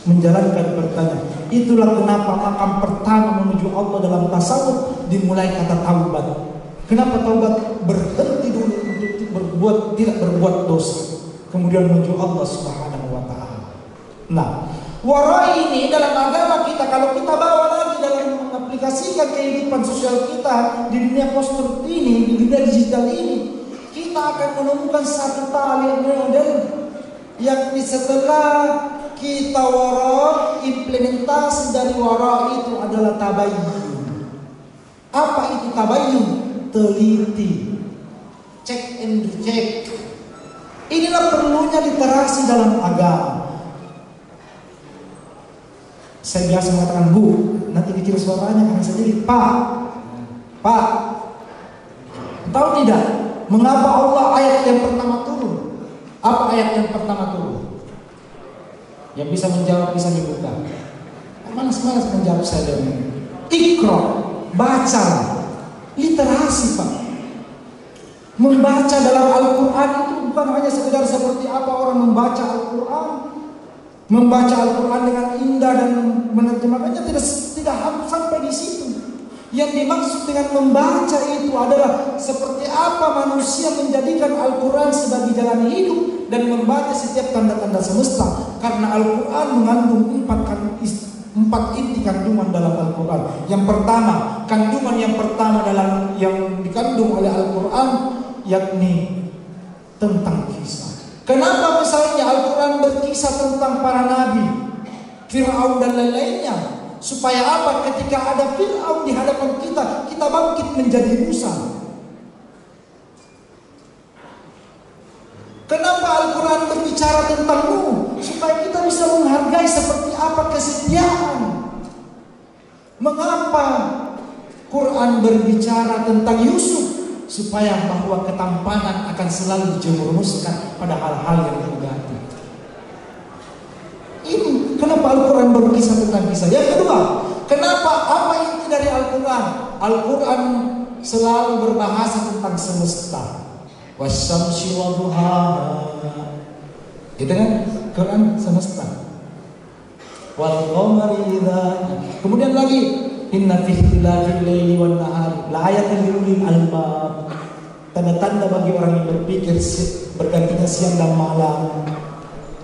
menjalankan pertanyaan. Itulah kenapa makam pertama menuju Allah dalam tasawuf dimulai kata taubat. Kenapa taubat? Berhenti dulu untuk tidak berbuat dosa, kemudian menuju Allah Subhanahu wa taala. Nah, wara ini dalam agama kita kalau kita bawa lagi dalam mengaplikasikan kehidupan sosial kita di dunia postur ini, di dunia digital ini, kita akan menemukan satu tali model yang setelah kita wara, implementasi dari wara itu adalah tabayyun. Apa itu tabayyun? Teliti, check and recheck. Inilah perlunya literasi dalam agama. Saya biasa mengatakan, Bu, nanti dikira suaranya karena saya jadi Pak. Pak, tahu tidak mengapa Allah ayat yang pertama turun? Apa ayat yang pertama turun? Yang bisa menjawab bisa dibuka. Malas-malas menjawab saya dengan Iqra, baca, literasi Pak. Membaca dalam Al-Quran itu bukan hanya sekedar seperti apa orang membaca Al-Quran. Membaca Al-Quran dengan indah dan menerjemahkannya tidak sampai di situ. Yang dimaksud dengan membaca itu adalah seperti apa manusia menjadikan Al-Quran sebagai jalan hidup dan membaca setiap tanda-tanda semesta. Karena Al-Quran mengandung empat inti kandungan dalam Al-Quran. Yang pertama, kandungan yang pertama dalam yang dikandung oleh Al-Quran yakni tentang kisah. Kenapa misalnya Al-Quran berkisah tentang para nabi, Fir'aun dan lain-lainnya? Supaya apa? Ketika ada Fir'aun di hadapan kita, kita bangkit menjadi Musa. Kenapa Al-Quran berbicara tentang Nuh? Supaya kita bisa menghargai seperti apa kesetiaan. Mengapa Quran berbicara tentang Yusuf? Supaya bahwa ketampanan akan selalu dijerumuskan pada hal-hal yang negatif. Ini kenapa Al-Quran berkisah tentang kisah. Yang kedua, kenapa apa inti dari Al-Quran? Al-Quran selalu berbahasa tentang semesta. Wasyamsi wa duhaha. Itu kan Quran semesta. Wal qamari idza. Kemudian lagi inna fi ikhtilafil laili wan nahari la ayatin lil ulil albab. Tanda-tanda bagi orang yang berpikir bergantinya siang dan malam.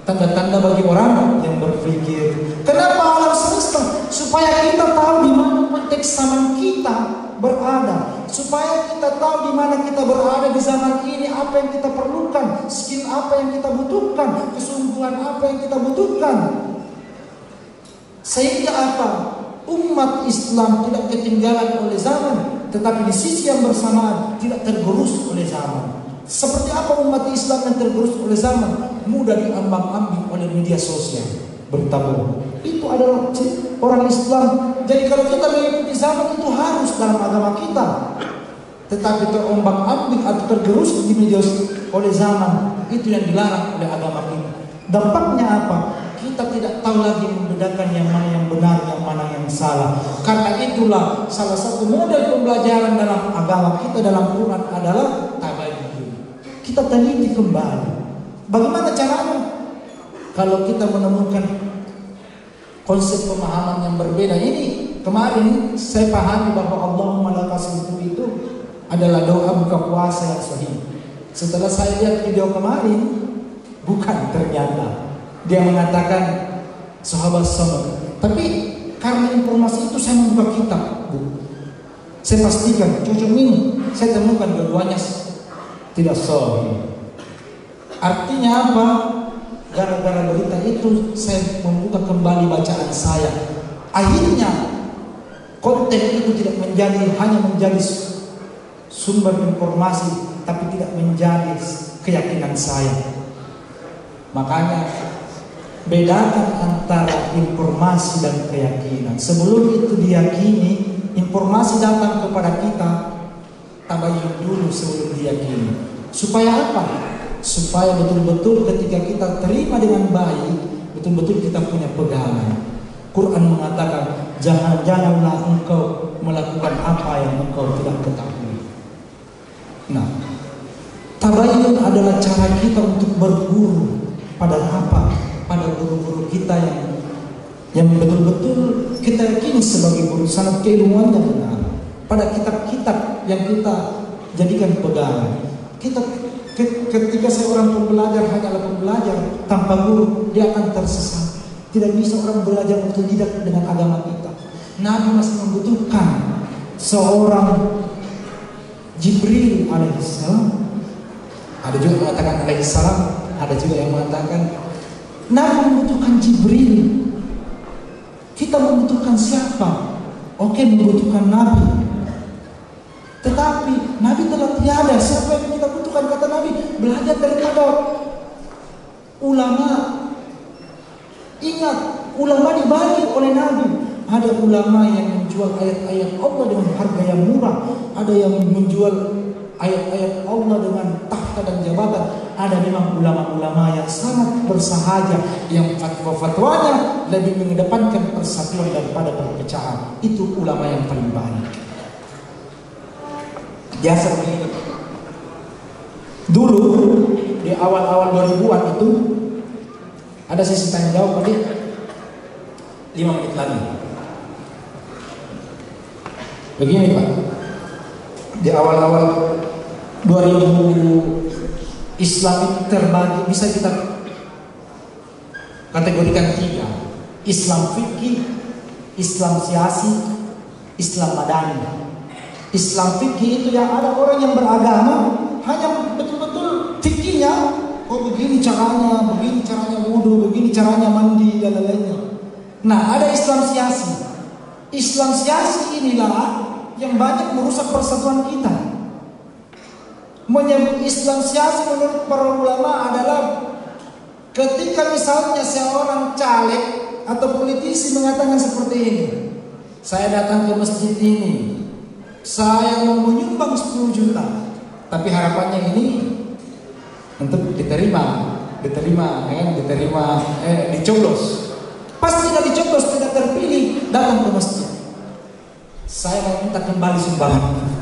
Tanda-tanda bagi orang yang berpikir. Kenapa alam semesta? Supaya kita tahu di mana konteks zaman kita berada. Supaya kita tahu di mana kita berada di zaman ini, apa yang kita perlukan, skill apa yang kita butuhkan, kesungguhan apa yang kita butuhkan. Sehingga apa? Umat Islam tidak ketinggalan oleh zaman, tetapi di sisi yang bersamaan tidak tergerus oleh zaman. Seperti apa umat Islam yang tergerus oleh zaman? Mudah diambang-ambing oleh media sosial, berita bohong. Itu adalah orang Islam. Jadi kalau kita mengikuti zaman itu harus dalam agama kita. Tetapi terombang-ambing atau tergerus di media oleh zaman, itu yang dilarang oleh agama kita. Dampaknya apa? Kita tidak tahu lagi membedakan yang mana yang benar, yang mana yang salah. Karena itulah salah satu model pembelajaran dalam agama kita dalam Quran adalah tabayyun. Kita teliti kembali. Bagaimana caranya? Kalau kita menemukan konsep pemahaman yang berbeda ini, kemarin saya pahami bahwa Allahumma lakasih itu adalah doa buka puasa yang sahih. Setelah saya lihat video kemarin, bukan ternyata. Dia mengatakan sahabat sama. Tapi karena informasi itu saya membuka kitab, Bu. Saya pastikan cocok ini. Saya temukan dua-duanya tidak sahih. Artinya apa? Gara-gara berita itu saya membuka kembali bacaan saya. Akhirnya konten itu tidak hanya menjadi sumber informasi, tapi tidak menjadi keyakinan saya. Makanya bedakan antara informasi dan keyakinan. Sebelum itu diyakini, informasi datang kepada kita, tabayyun dulu sebelum diyakini. Supaya apa? Supaya betul-betul ketika kita terima dengan baik, betul-betul kita punya pegangan. Quran mengatakan, janganlah engkau melakukan apa yang engkau tidak ketahui. Nah, tabayyun adalah cara kita untuk berguru pada apa? Pada guru-guru kita yang betul-betul kita yakini sebagai guru, sanad keilmuan yang benar. Pada kitab-kitab yang kita jadikan pegangan. Ketika seorang pembelajar hanyalah pembelajar tanpa guru, dia akan tersesat. Tidak bisa orang belajar untuk tidak dengan agama kita. Nabi masih membutuhkan seorang Jibril alaihissalam. Ada juga yang mengatakan alaihissalam, ada juga yang mengatakan Nabi membutuhkan Jibril. Kita membutuhkan siapa? Oke, membutuhkan Nabi. Tetapi Nabi telah tiada. Siapa yang kita butuhkan? Kata Nabi, belajar daripada ulama. Ingat, ulama dibagi oleh Nabi. Ada ulama yang menjual ayat-ayat Allah dengan harga yang murah, ada yang menjual ayat-ayat Allah dengan tahta dan jabatan. Ada memang ulama-ulama yang sangat bersahaja, yang fatwa-fatwanya lebih mengedepankan persatuan daripada perpecahan. Itu ulama yang paling baik. Biasa begitu. Dulu di awal-awal 2000-an itu ada sesi tanya jawab tadi 5 menit lagi. Begini Pak, di awal-awal 2000 Islam itu terbagi, bisa kita kategorikan 3. Islam fikih, Islam siasi, Islam madani. Islam fikih itu yang ada orang yang beragama hanya betul-betul fikihnya, oh begini caranya wudu, begini caranya mandi dan lain-lainnya. Nah, ada Islam siasi. Islam siasi inilah yang banyak merusak persatuan kita. Menyebut Islam siasi menurut para ulama adalah ketika misalnya seorang caleg atau politisi mengatakan seperti ini, saya datang ke masjid ini, saya mau menyumbang 10 juta, tapi harapannya ini untuk diterima, dicoblos. Pas tidak dicoblos, tidak terpilih, datang ke masjid, saya mau minta kembali sumbangan.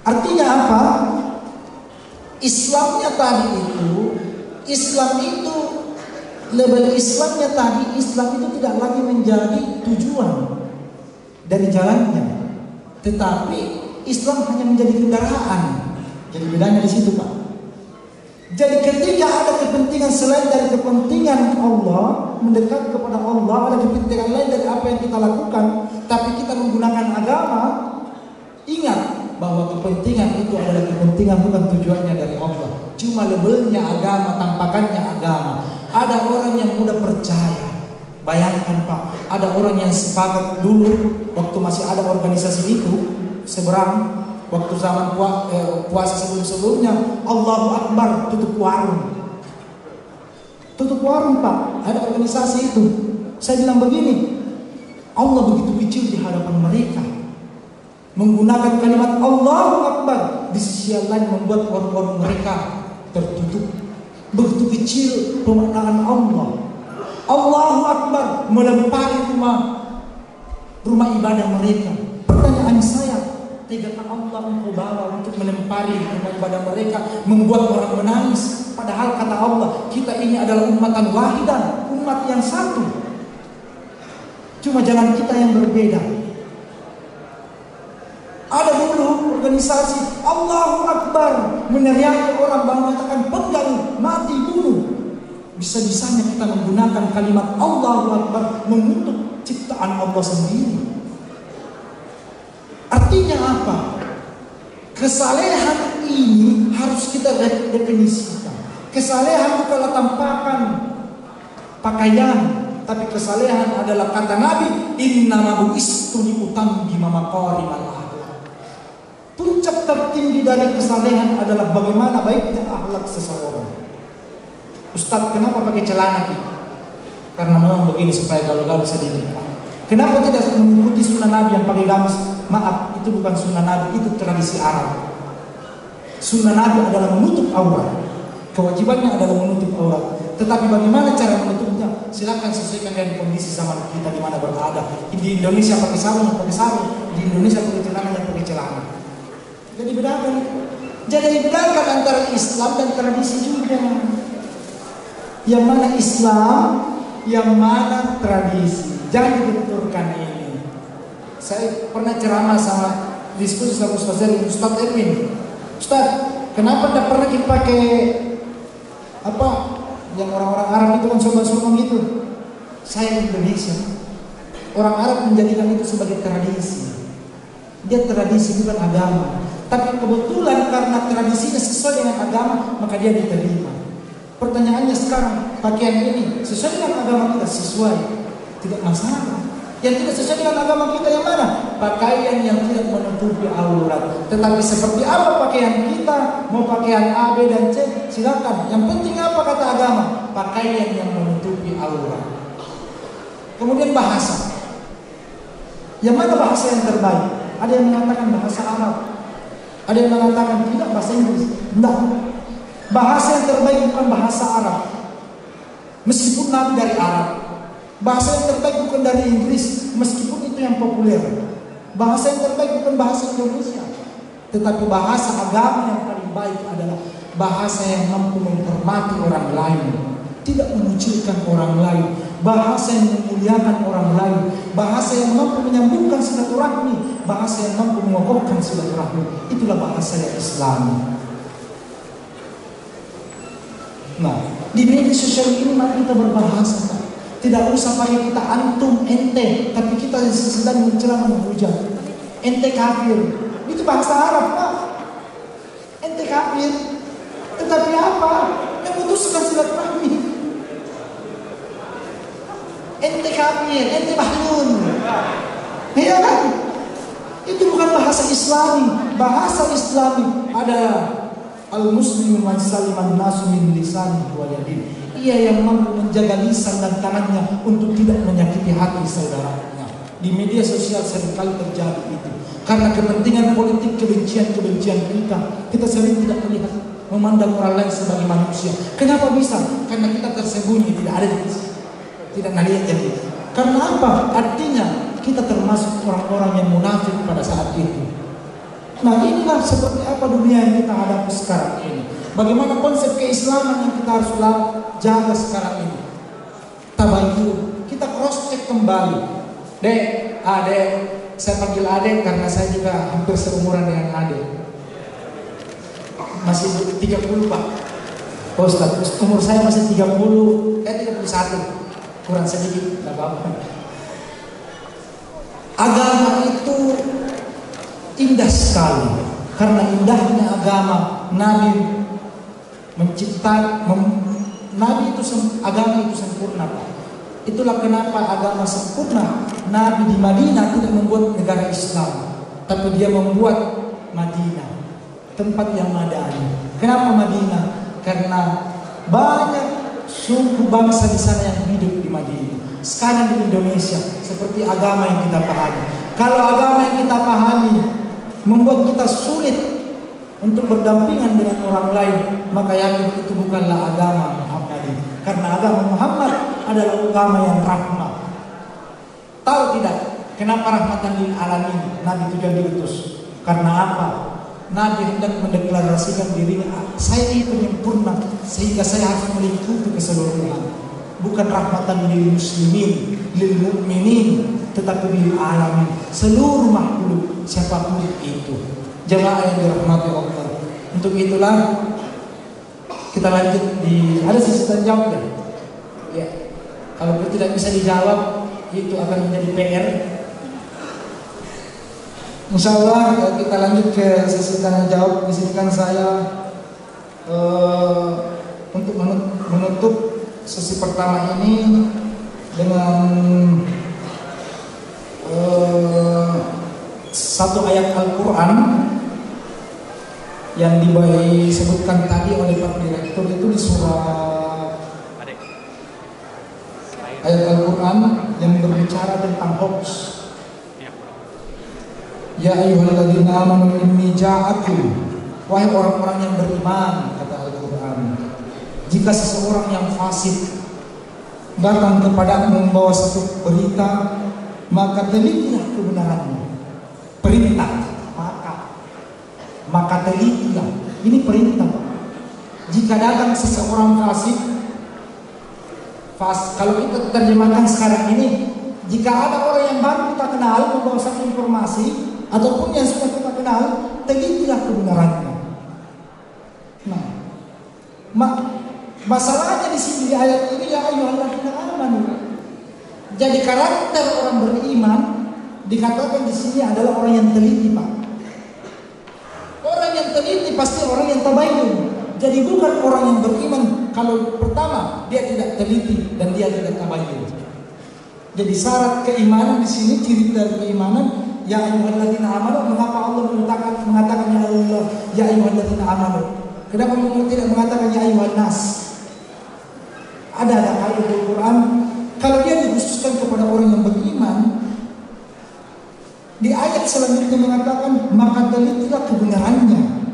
Artinya apa? Islamnya tadi itu, Islam itu label Islamnya tadi, Islam itu tidak lagi menjadi tujuan dari jalannya, tetapi Islam hanya menjadi kendaraan. Jadi bedanya di situ Pak. Jadi ketika ada kepentingan selain dari kepentingan Allah, mendekat kepada Allah, ada kepentingan lain dari apa yang kita lakukan, tapi kita menggunakan agama, ingat bahwa kepentingan itu adalah kepentingan, bukan tujuannya dari Allah. Cuma labelnya agama, tampakannya agama. Ada orang yang mudah percaya. Bayangkan Pak, ada orang yang sepakat dulu waktu masih ada organisasi itu, seberang waktu zaman puasa sebelum-sebelumnya, Allahu Akbar, tutup warung. Tutup warung Pak, ada organisasi itu. Saya bilang begini, Allah begitu kecil di hadapan mereka, menggunakan kalimat Allahu Akbar, di sisi lain membuat warung-warung mereka tertutup. Begitu kecil pemaknaan Allah. Allahu Akbar melempari rumah ibadah mereka. Pertanyaan saya, tegakah Allah engkau bawa untuk melempari rumah ibadah mereka, membuat orang menangis? Padahal kata Allah, kita ini adalah ummatan wahidan, umat yang satu. Cuma jalan kita yang berbeda. Ada dulu organisasi Allahu Akbar meneriaki orang, mengatakan penggal, mati, bunuh. Bisa-bisanya kita menggunakan kalimat Allahu Akbar mengutuk ciptaan Allah sendiri. Artinya apa? Kesalehan ini harus kita definisikan. Kesalehan bukanlah tampakan pakaian, tapi kesalehan adalah kata Nabi, innama bu'istu liutammima maqarimal akhlaq. Puncak tertinggi dari kesalehan adalah bagaimana baiknya akhlak seseorang. Ustaz, kenapa pakai celana? Karena memang begini supaya galau-galau sedikit. Kenapa tidak mengikuti sunnah Nabi yang pakai gamis? Maaf, itu bukan sunnah Nabi, itu tradisi Arab. Sunnah Nabi adalah menutup aurat. Kewajibannya adalah menutup aurat. Tetapi bagaimana cara menutupnya? Silakan sesuaikan dengan kondisi zaman kita di mana berada. Di Indonesia pakai sarung, pakai sarung. Di Indonesia pakai celana, pakai celana. Jadi bedakan antara Islam dan tradisi juga. Yang mana Islam, yang mana tradisi. Jangan dibenturkan ini. Saya pernah ceramah sama, diskusi sama Ustaz Edwin. Ustaz, kenapa tidak pernah kita pakai apa yang orang-orang Arab itu kan sorban gitu? Saya Indonesia. Orang Arab menjadikan itu sebagai tradisi. Dia tradisi bukan agama. Tapi kebetulan karena tradisinya sesuai dengan agama, maka dia diterima. Pertanyaannya sekarang, pakaian ini sesuai dengan agama kita? Sesuai, tidak masalah. Yang tidak sesuai dengan agama kita yang mana? Pakaian yang tidak menutupi aurat. Tetapi seperti apa pakaian kita? Mau pakaian A, B, dan C? Silakan. Yang penting apa kata agama? Pakaian yang menutupi aurat. Kemudian bahasa. Yang mana bahasa yang terbaik? Ada yang mengatakan bahasa Arab, ada yang mengatakan tidak, bahasa Inggris. Tidak. Bahasa yang terbaik bukan bahasa Arab, meskipun Nabi dari Arab. Bahasa yang terbaik bukan dari Inggris, meskipun itu yang populer. Bahasa yang terbaik bukan bahasa Indonesia, tetapi bahasa agama yang paling baik adalah bahasa yang mampu menghormati orang lain, tidak mengucilkan orang lain, bahasa yang memuliakan orang lain, bahasa yang mampu menyambungkan silaturahmi, bahasa yang mampu mengokohkan silaturahmi. Itulah bahasa yang Islami. Nah, di media sosial ini mari kita berbahasa, Pak. Tidak usah pakai kita antum, ente, tapi kita sedang mencela menghujat. Ente kafir, itu bahasa Arab, Pak. Ente kafir, tetapi apa? Memutuskan silaturahmi. Ente kafir, ente bahlun. Iya kan? Itu bukan bahasa Islami. Bahasa Islami ada al-muslimu man saliman nasu min lisanihi wa yadihi. Ia yang mampu menjaga lisan dan tangannya untuk tidak menyakiti hati saudaranya. Di media sosial seringkali terjadi itu. Karena kepentingan politik, kebencian-kebencian kita sering tidak melihat, memandang orang lain sebagai manusia. Kenapa bisa? Karena kita tersembunyi, tidak ada tidak melihat jadi. Karena apa? Artinya kita termasuk orang-orang yang munafik pada saat itu. Nah, inilah seperti apa dunia yang kita hadapi sekarang ini. Bagaimana konsep keislaman yang kita harus jaga sekarang ini. Tabayyun, kita cross check kembali. Dek, saya panggil Ade karena saya juga hampir seumuran dengan Ade. Masih 30, Pak. Oh, Ustaz, umur saya masih 31, kurang sedikit, tidak apa-apa. Agama itu indah sekali. Karena indahnya agama, Nabi agama itu sempurna, Pak. Itulah kenapa agama sempurna. Nabi di Madinah tidak membuat negara Islam, tapi dia membuat Madinah, tempat yang madani. Kenapa Madinah? Karena banyak suku bangsa di sana yang hidup di Madinah. Sekarang di Indonesia, seperti agama yang kita pahami. Kalau agama yang kita pahami membuat kita sulit untuk berdampingan dengan orang lain, maka yakin itu bukanlah agama Muhammadi. Karena agama Muhammad adalah agama yang rahmat. Tahu tidak kenapa rahmatan lil alamin Nabi itu diutus? Karena apa? Nabi hendak mendeklarasikan dirinya, saya itu penyempurna sehingga saya harus melingkupi keseluruhan. Bukan rahmatan lil muslimin, lil mu'minin, tetapi lil alamin, seluruh makhluk siapapun itu. Jemaah yang dirahmati Allah. Untuk itulah kita lanjut ada sesi tanya jawab ya? Ya. Kalau tidak bisa dijawab, itu akan menjadi PR. Insya Allah kita lanjut ke sesi tanya jawab. Izinkan saya untuk menutup sesi pertama ini dengan satu ayat Al-Quran yang disebutkan tadi oleh Pak Direktur, itu di surat ayat Al-Quran yang berbicara tentang hoax. Ya ayyuhalladzina amanu inni ja'akum, wahai orang-orang yang beriman, kata Al-Quran, jika seseorang yang fasik datang kepadamu membawa satu berita, maka telitilah kebenarannya. Perintah, maka telitilah. Ini perintah. Jika datang seseorang fasik, kalau kita terjemahkan sekarang ini, jika ada orang yang baru kita kenal membawa satu informasi ataupun yang sudah kita kenal, telitilah kebenarannya. Nah, masalahnya di sini di ayat ini ya ayyuhalladzina amanu. Jadi karakter orang beriman dikatakan di sini adalah orang yang teliti, Pak. Orang yang teliti pasti orang yang tabayyun. Jadi bukan orang yang beriman kalau pertama dia tidak teliti dan dia tidak tabayyun. Jadi syarat keimanan di sini, ciri dari keimanan ya ayyuhalladzina amanu. Mengapa Allah mengatakan ya Allah ya ayyuhalladzina amanu? Kenapa tidak mengatakan ya ayyuhan nas? Ada ayat di Al-Quran, kalau dia dikhususkan kepada orang yang beriman, Ayat selanjutnya mengatakan, maka telitilah kebenarannya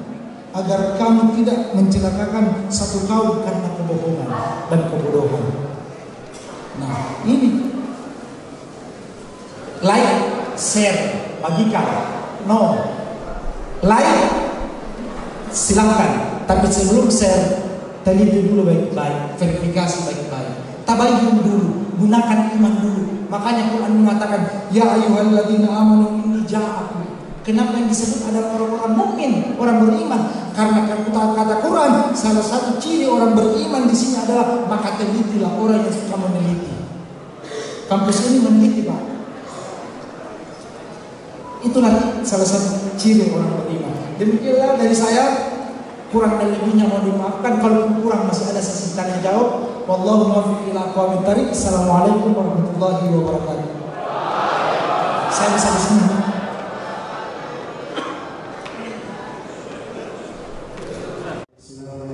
agar kamu tidak mencelakakan satu kaum karena kebohongan dan kebodohan. Nah, ini like, share, bagikan. No, like silakan, tapi sebelum share teliti dulu baik-baik, verifikasi baik-baik, tabayyun dulu, gunakan iman dulu. Makanya Quran mengatakan, ya ayyuhalladzina amanu inni ja'akum. Kenapa yang disebut adalah orang-orang mukmin, orang beriman? Karena kata Quran, salah satu ciri orang beriman di sini adalah maka telitilah, orang yang suka meneliti. Kampus ini meneliti, Pak. Itulah salah satu ciri orang beriman. Demikianlah dari saya, kurang dan lebihnya mau dimaafkan. Kalau kurang masih ada sesi tanya jawab. Wallahu muwaffiq ila aqwamit thariq. Assalamualaikum warahmatullahi wabarakatuh. Saya bisa di sini.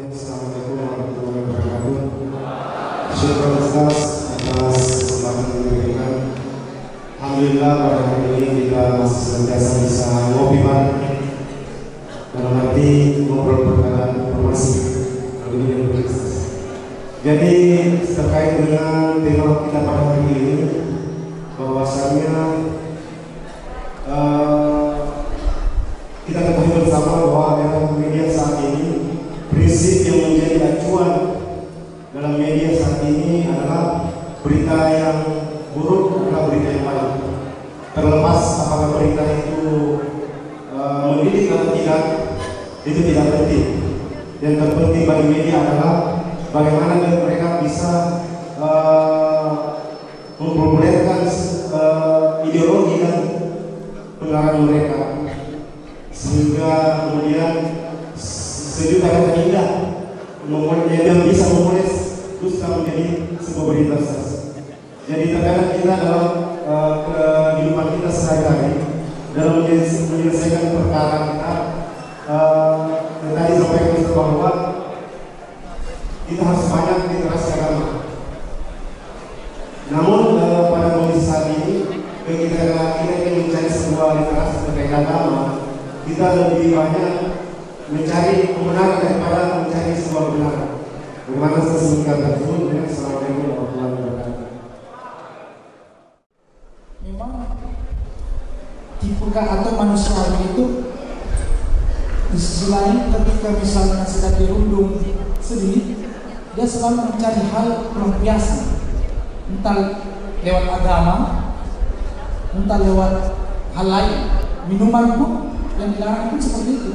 Assalamualaikum warahmatullahi wabarakatuh. Syukur Ustaz atas kesempatan yang diberikan. Alhamdulillah pada hari ini kita masih senantiasa bisa ngopi bareng dalam arti ngobrol perkara informasi. Jadi terkait dengan tema kita pada hari ini, bahwasannya kita ketahui bersama bahwa era media saat ini, prinsip yang menjadi acuan dalam media saat ini adalah berita yang buruk adalah berita yang baik. Terlepas apakah berita itu mendidik atau tidak, itu tidak penting. Yang terpenting bagi media adalah bagaimana mereka bisa mempopulerkan ideologi dan pengarang mereka, sehingga kemudian sejuta kata indah yang bisa memulai dusta menjadi sebuah berita. Jadi terkadang kita dalam kehidupan kita sehari-hari dalam menyelesaikan perkara kita, tadi sampai kita bahwa kita harus banyak literasi agama. Namun pada kondisi saat ini, ketika kita ingin mencari sebuah literasi terkait agama, kita lebih banyak mencari kebenaran daripada mencari sebuah kebenaran. Bagaimana saya sebutkan tersebut? Assalamualaikum warahmatullahi wabarakatuh. Memang tipukan atau manusiawi itu di sisi lain ketika misalnya sedang dirundung sedih, dia selalu mencari hal pelampiasan, entah lewat agama, entah lewat hal lain. Minuman pun yang dilarang pun seperti itu.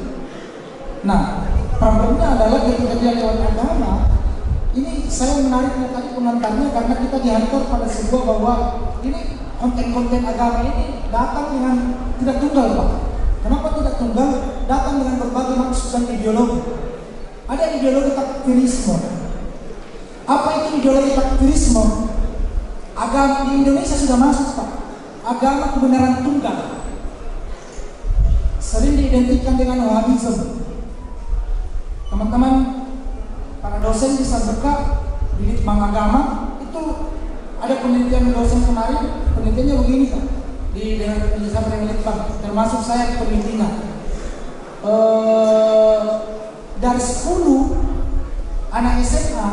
Nah, problemnya adalah ketika dia lewat agama, ini saya menariknya tadi pengantarnya karena kita dihantar pada sebuah bahwa ini konten-konten agama ini datang dengan tidak tunggal, Pak. Kenapa tidak tunggal? Datang dengan berbagai maksud dan ideologi. Ada ideologi takfirisme. Apa itu ideologi takfirisme? Agama di Indonesia sudah masuk, Pak. Agama kebenaran tunggal. Sering diidentikan dengan Wahabisme. Teman-teman, para dosen bisa buka di Litbang Agama itu ada penelitian dosen kemarin, penelitiannya begini, Pak. Di dengan Litbang, termasuk saya penelitinya. Dari 10 anak SMA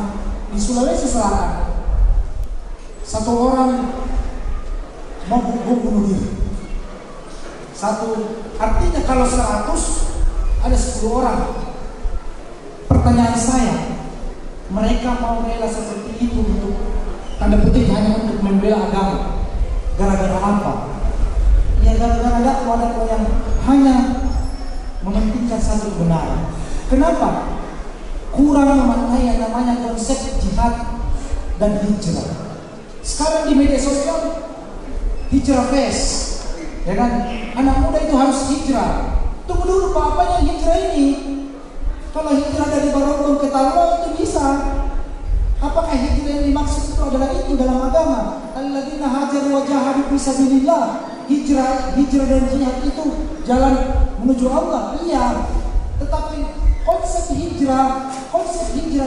di Sulawesi Selatan, 1 orang mau bunuh diri. Artinya kalau 100 ada 10 orang. Pertanyaan saya, mereka mau rela seperti itu untuk tanda petik hanya untuk membela agama? Gara-gara apa? Ya gara-gara dakwah yang hanya mementingkan satu kebenaran. Kenapa? Kurang memaknai yang namanya konsep jihad dan hijrah. Sekarang di media sosial hijrah fest, ya kan? Anak muda itu harus hijrah. Tunggu dulu, Pak, apanya hijrah ini? Kalau hijrah dari Barongsai ke Talwa itu bisa. Apakah hijrah yang dimaksud itu adalah itu dalam agama? Alladzina hajaru wa jahadu fi sabilillah. Hijrah dan jihad itu jalan menuju Allah. Iya. Tetapi konsep hijrah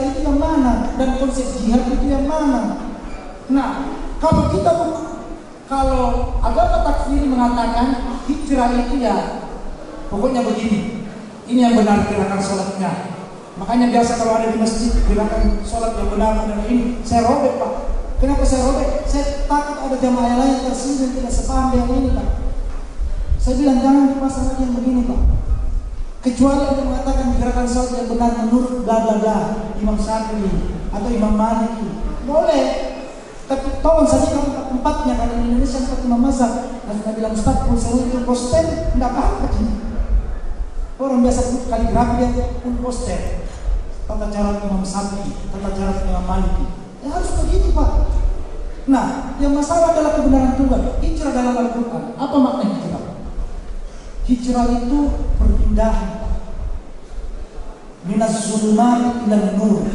itu yang mana dan konsep jihad itu yang mana? Nah, kalau kita Kalau agama takfir mengatakan hijrah itu ya pokoknya begini, ini yang benar gerakan sholatnya. Makanya biasa kalau ada di masjid gerakan sholat yang benar dan ini saya robek Pak. Kenapa saya robek? Saya takut ada jamaah yang lain tersinggung tidak sepaham dengan ini Pak. Saya bilang jangan dipasang lagi yang begini Pak. Kecuali ada mengatakan gerakan sholat yang benar menurut bla bla bla Imam Syafi'i atau Imam Maliki boleh. Tapi tolong saja kalau tempatnya kalau di Indonesia tempat Imam Mazhab. Nah bilang Ustaz pun saya itu poster tidak apa-apa ini. Orang biasa kaligrafi dia pun poster. Tata cara Imam Syafi'i, tata cara Imam Maliki. Ya harus begitu Pak. Nah, yang masalah adalah kebenaran tunggal. Hijrah dalam Al-Quran. Apa makna hijrah? Hijrah itu perpindahan minas zulumati ilal nur,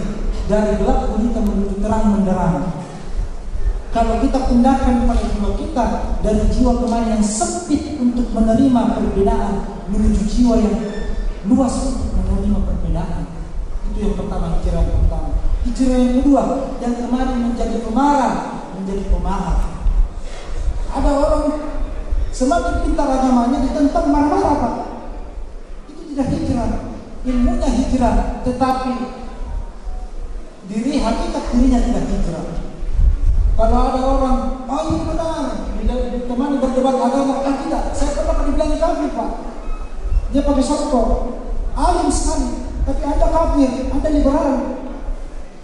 dari gelap gulita menuju terang menderang. Kalau kita pindahkan pada jiwa kita dari jiwa kemarin yang sempit untuk menerima perbedaan menuju jiwa yang luas untuk menerima perbedaan. Itu yang pertama, hijrah yang pertama. Hijrah yang kedua, yang kemarin menjadi pemarah menjadi pemaaf. Ada orang semakin pintar agamanya ditentang marah-marah Pak. Itu tidak hijrah. Ilmunya hijrah, tetapi diri hakikat dirinya tidak hijrah. Kalau ada orang, oh ini benar, bila teman berdebat agama, tidak, saya pernah dibilang kafir Pak. Dia pakai sorko, alim sekali, tapi Anda kafir, Anda liberal.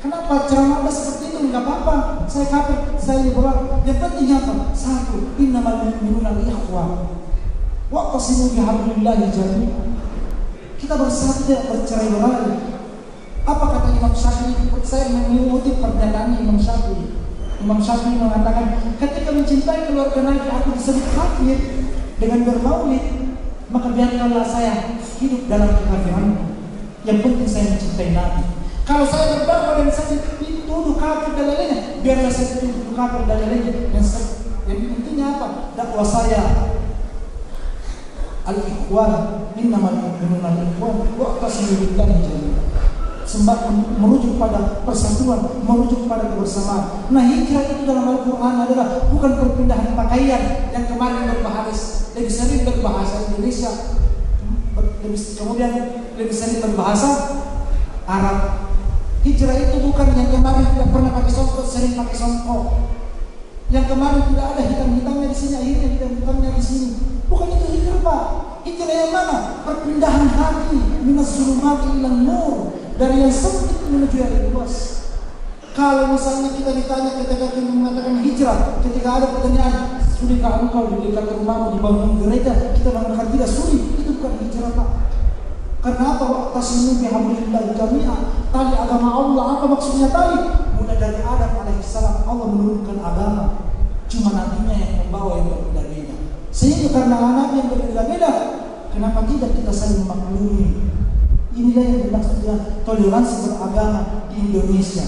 Kenapa ceramah Anda seperti itu? Enggak apa-apa, saya kafir, saya liberal. Yang penting apa? Satu, innamal mu'minuna ikhwah wa qasimu bihablillahi jami'an. Kita bersatu bercerai-berai. Apa kata Imam Syafi'i? Saya mengutip pernyataan Imam Syafi'i. Imam Syafi'i mengatakan, ketika mencintai keluarga Nabi aku disebut kafir dengan bermaulid, maka biarkanlah saya hidup dalam kekafiran. Yang penting saya mencintai Nabi. Kalau saya berdakwah dan saya dituduh kafir dan lainnya, biarlah saya dituduh kafir dan lainnya. Yang intinya apa? Dakwah saya al-ikhwan, innamal mu'minuna al-ikhwan wa qasimu billahi jami'an. Merujuk pada persatuan, merujuk pada kebersamaan. Nah, hijrah itu dalam Al-Quran adalah bukan perpindahan pakaian yang kemarin berbahasa lebih sering berbahasa Indonesia, kemudian lebih sering berbahasa Arab. Hijrah itu bukan yang kemarin tidak pernah pakai songkok, sering pakai songkok. Yang kemarin tidak ada hitam-hitamnya di sini, akhirnya hitam-hitamnya di sini. Bukan itu hijrah Pak. Hijrah yang mana? Perpindahan hati minas zulumati ilal nur, dari yang sempit menuju yang luas. Kalau misalnya kita ditanya ketika kita mengatakan hijrah, ketika ada pertanyaan, sudahkah engkau di dekat rumahmu dibangun gereja? Kita mengatakan tidak sudi. Itu bukan hijrah Pak. Karena apa? Tasmimu bihablillahi jami'an. Tali agama Allah. Apa maksudnya tali? Mulai dari Adam alaihissalam Allah menurunkan agama. Cuma nantinya yang membawa yang berbeda-beda. Sehingga karena anak yang berbeda-beda, kenapa tidak kita saling memaklumi? Inilah yang dimaksud dengan toleransi beragama di Indonesia.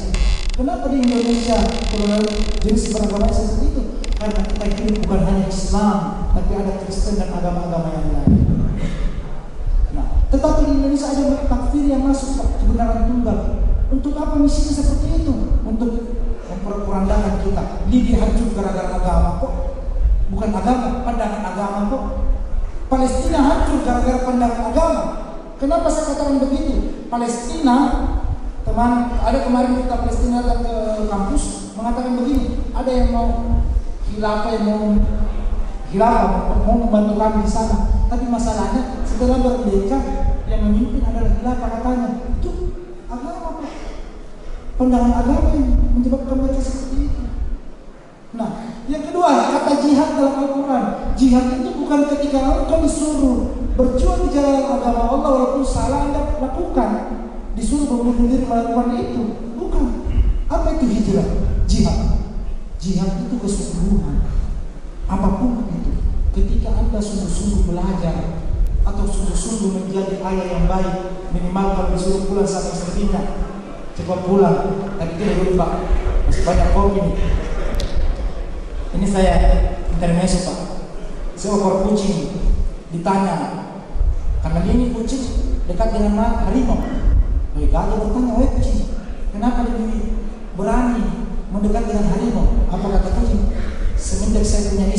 Kenapa di Indonesia toleransi jenis beragama seperti itu? Karena kita hidup bukan hanya Islam, tapi ada Kristen dan agama-agama yang lain. Nah, tetapi di Indonesia ada takfir yang masuk kebenaran tunggal. Untuk apa misinya seperti itu? Untuk memperandakan kita. Libya hancur gara-gara agama kok. Bukan agama, pandangan agama kok. Palestina hancur gara-gara pandangan agama. Kenapa saya katakan begitu? Palestina, teman, ada kemarin kita Palestina datang ke kampus mengatakan begini, ada yang mau khilafah, mau membantu kami di sana. Tapi masalahnya setelah merdeka yang memimpin adalah khilafah katanya. Itu agama Pak. Pandangan agama yang menyebabkan mereka seperti itu. Nah, yang kedua, kata jihad dalam Al-Quran. Jihad itu bukan ketika engkau disuruh berjuang di jalan agama Allah walaupun salah Anda lakukan, disuruh membunuh diri melakukan itu. Bukan. Apa itu hijrah? Jihad. Jihad itu keseluruhan. Apapun itu. Ketika Anda sungguh-sungguh belajar atau sungguh-sungguh menjadi ayah yang baik, minimal kalau disuruh pulang sama istrinya, cepat pulang. Tapi tidak dulu Pak, masih banyak kopi nih. Ini saya intermezzo Pak. Seekor kucing ditanya, karena dia ini kucing dekat dengan harimau. Gajah bertanya, weh kucing, kenapa dia berani mendekat dengan harimau? Apa kata kucing? Semenjak saya punya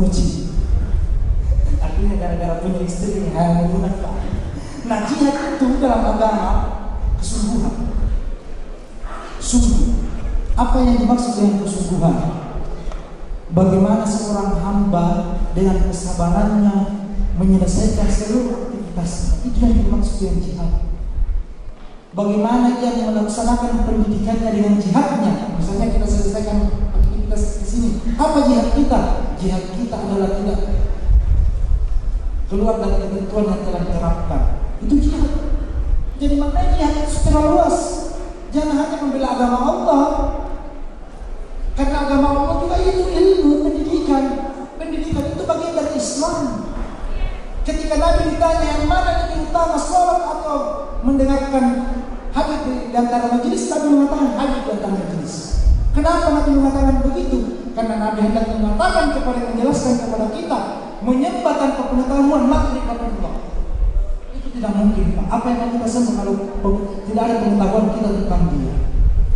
memuji. Artinya gara-gara punya istri menggunakan. Nah, jihad itu dalam agama kesungguhan. Sungguh. Apa yang dimaksud dengan kesungguhan? Bagaimana seorang hamba dengan kesabarannya menyelesaikan seluruh aktivitas. Itu yang dimaksud dengan jihad. Bagaimana ia melaksanakan pendidikannya dengan jihadnya. Misalnya kita selesaikan aktivitas di sini. Apa jihad kita? Jihad kita adalah tidak keluar dari ketentuan yang telah diterapkan. Itu jihad. Jadi maknanya jihad secara luas. Jangan hanya membela agama Allah. Karena agama Allah juga itu ilmu, pendidikan. Pendidikan itu bagian dari Islam. Ketika Nabi ditanya yang mana lebih utama, sholat atau mendengarkan hadis di antara majelis, Nabi mengatakan hadis di antara majelis. Kenapa Nabi mengatakan begitu? Karena Nabi hendak mengatakan kepada, menjelaskan kepada kita, menyembah tanpa pengetahuan ma'rifatullah. Itu tidak mungkin, Pak. Apa yang kita sembah kalau tidak ada pengetahuan kita tentang dia?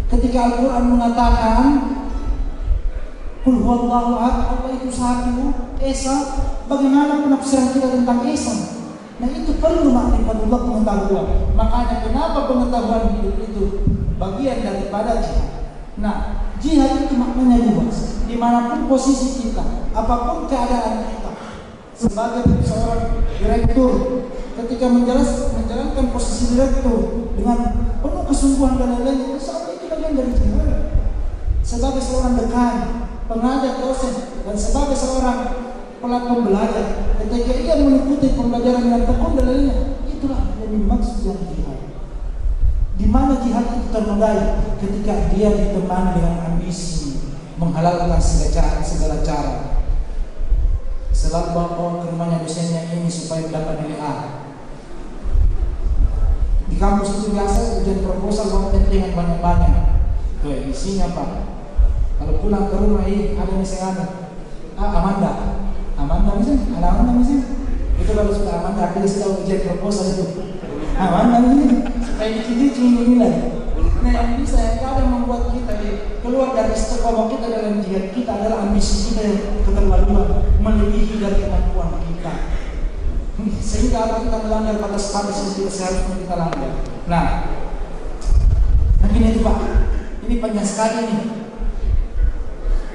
Ketika Al-Quran mengatakan Qul huwallahu ahad, Allah itu satu, Esa, bagaimana penafsiran kita tentang Esa? Nah, itu perlu ma'rifatullah, pengetahuan. Makanya kenapa pengetahuan hidup itu bagian daripada jihad. Nah, jihad itu maknanya luas. Dimanapun posisi kita, apapun keadaan kita, sebagai seorang direktur, ketika menjalankan posisi direktur dengan penuh kesungguhan dan lain-lain, itu bagian dari jihad. Sebagai seorang dekan, pengajar, dosen, dan sebagai seorang pembelajar, ketika ia mengikuti pembelajaran yang tekun dan lainnya, itulah yang dimaksud dengan jihad. Di mana jihad itu ternodai? Ketika dia ditemani dengan ambisi, menghalalkan segala cara. Selalu bawa ke rumahnya dosennya ini supaya dapat nilai A. Di kampus itu biasa ujian proposal bawa tentengan banyak-banyak. Isinya apa? Kalau pulang ke rumah ini ada misalnya Amanda misalnya, ada Amanda misalnya. Itu baru sudah Amanda, artinya sudah ujian proposal itu. Amanda ini supaya dici-dici nilai. Nah, yang bisa yang kadang membuat kita keluar dari istiqomah kita dalam jihad kita adalah ambisi kita yang keterlaluan, melebihi dari kemampuan kita. Sehingga apa kita melanggar batas-batas yang tidak seharusnya kita langgar. Nah, ini Pak, ini panjang sekali nih.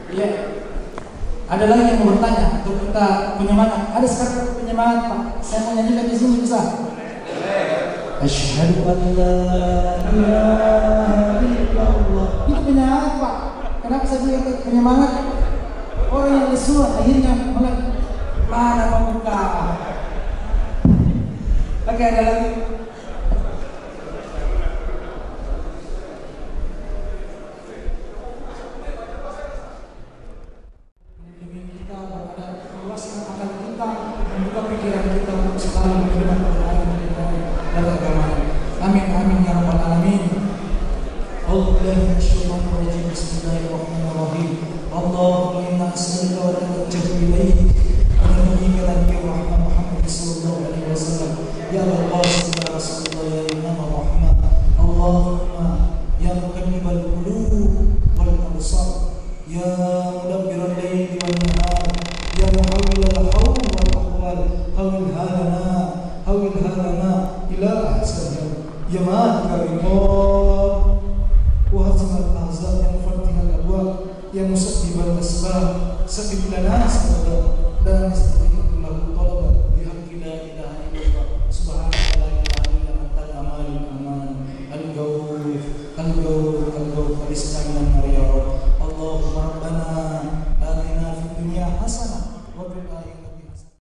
Ya, ada lagi yang mau bertanya untuk kita penyemangat. Ada sekarang penyemangat Pak. Saya mau nyanyikan di sini bisa? Asyhadu an la ilaha illallah. Itu penyemangat Pak. Kenapa saya bilang penyemangat? Orang yang lesu akhirnya mana membuka. Oke, ada lagi. Amin amin ya rabbal alamin. Bismillahirrahmanirrahim. Allahumma inna as'aluka wa natawajjahu ilayk wa nabiyyika nabiyyi rahmah Muhammad sallallahu alaihi wasallam. Ya Qasim ya Rasulullah ya Imam Rahmah. Allahumma ya muqallibal qulub wal absar, ya mudabbiral layli wan nahar, ya muhawwilal hawl wal ahwal, hawil hadana ila ahsani ya ma'al karimah wa hazmal ahzab ya mufattihal abwab ya musabbibal asbab sabib lana sabab dan istighfirullah talaba bi haqqi la ilaha illallah subhanaka la ilaha illa anta al-amalul aman al-gawf al-islam ya rabb. Allahumma rabbana atina fid dunya hasanah wa fil akhirati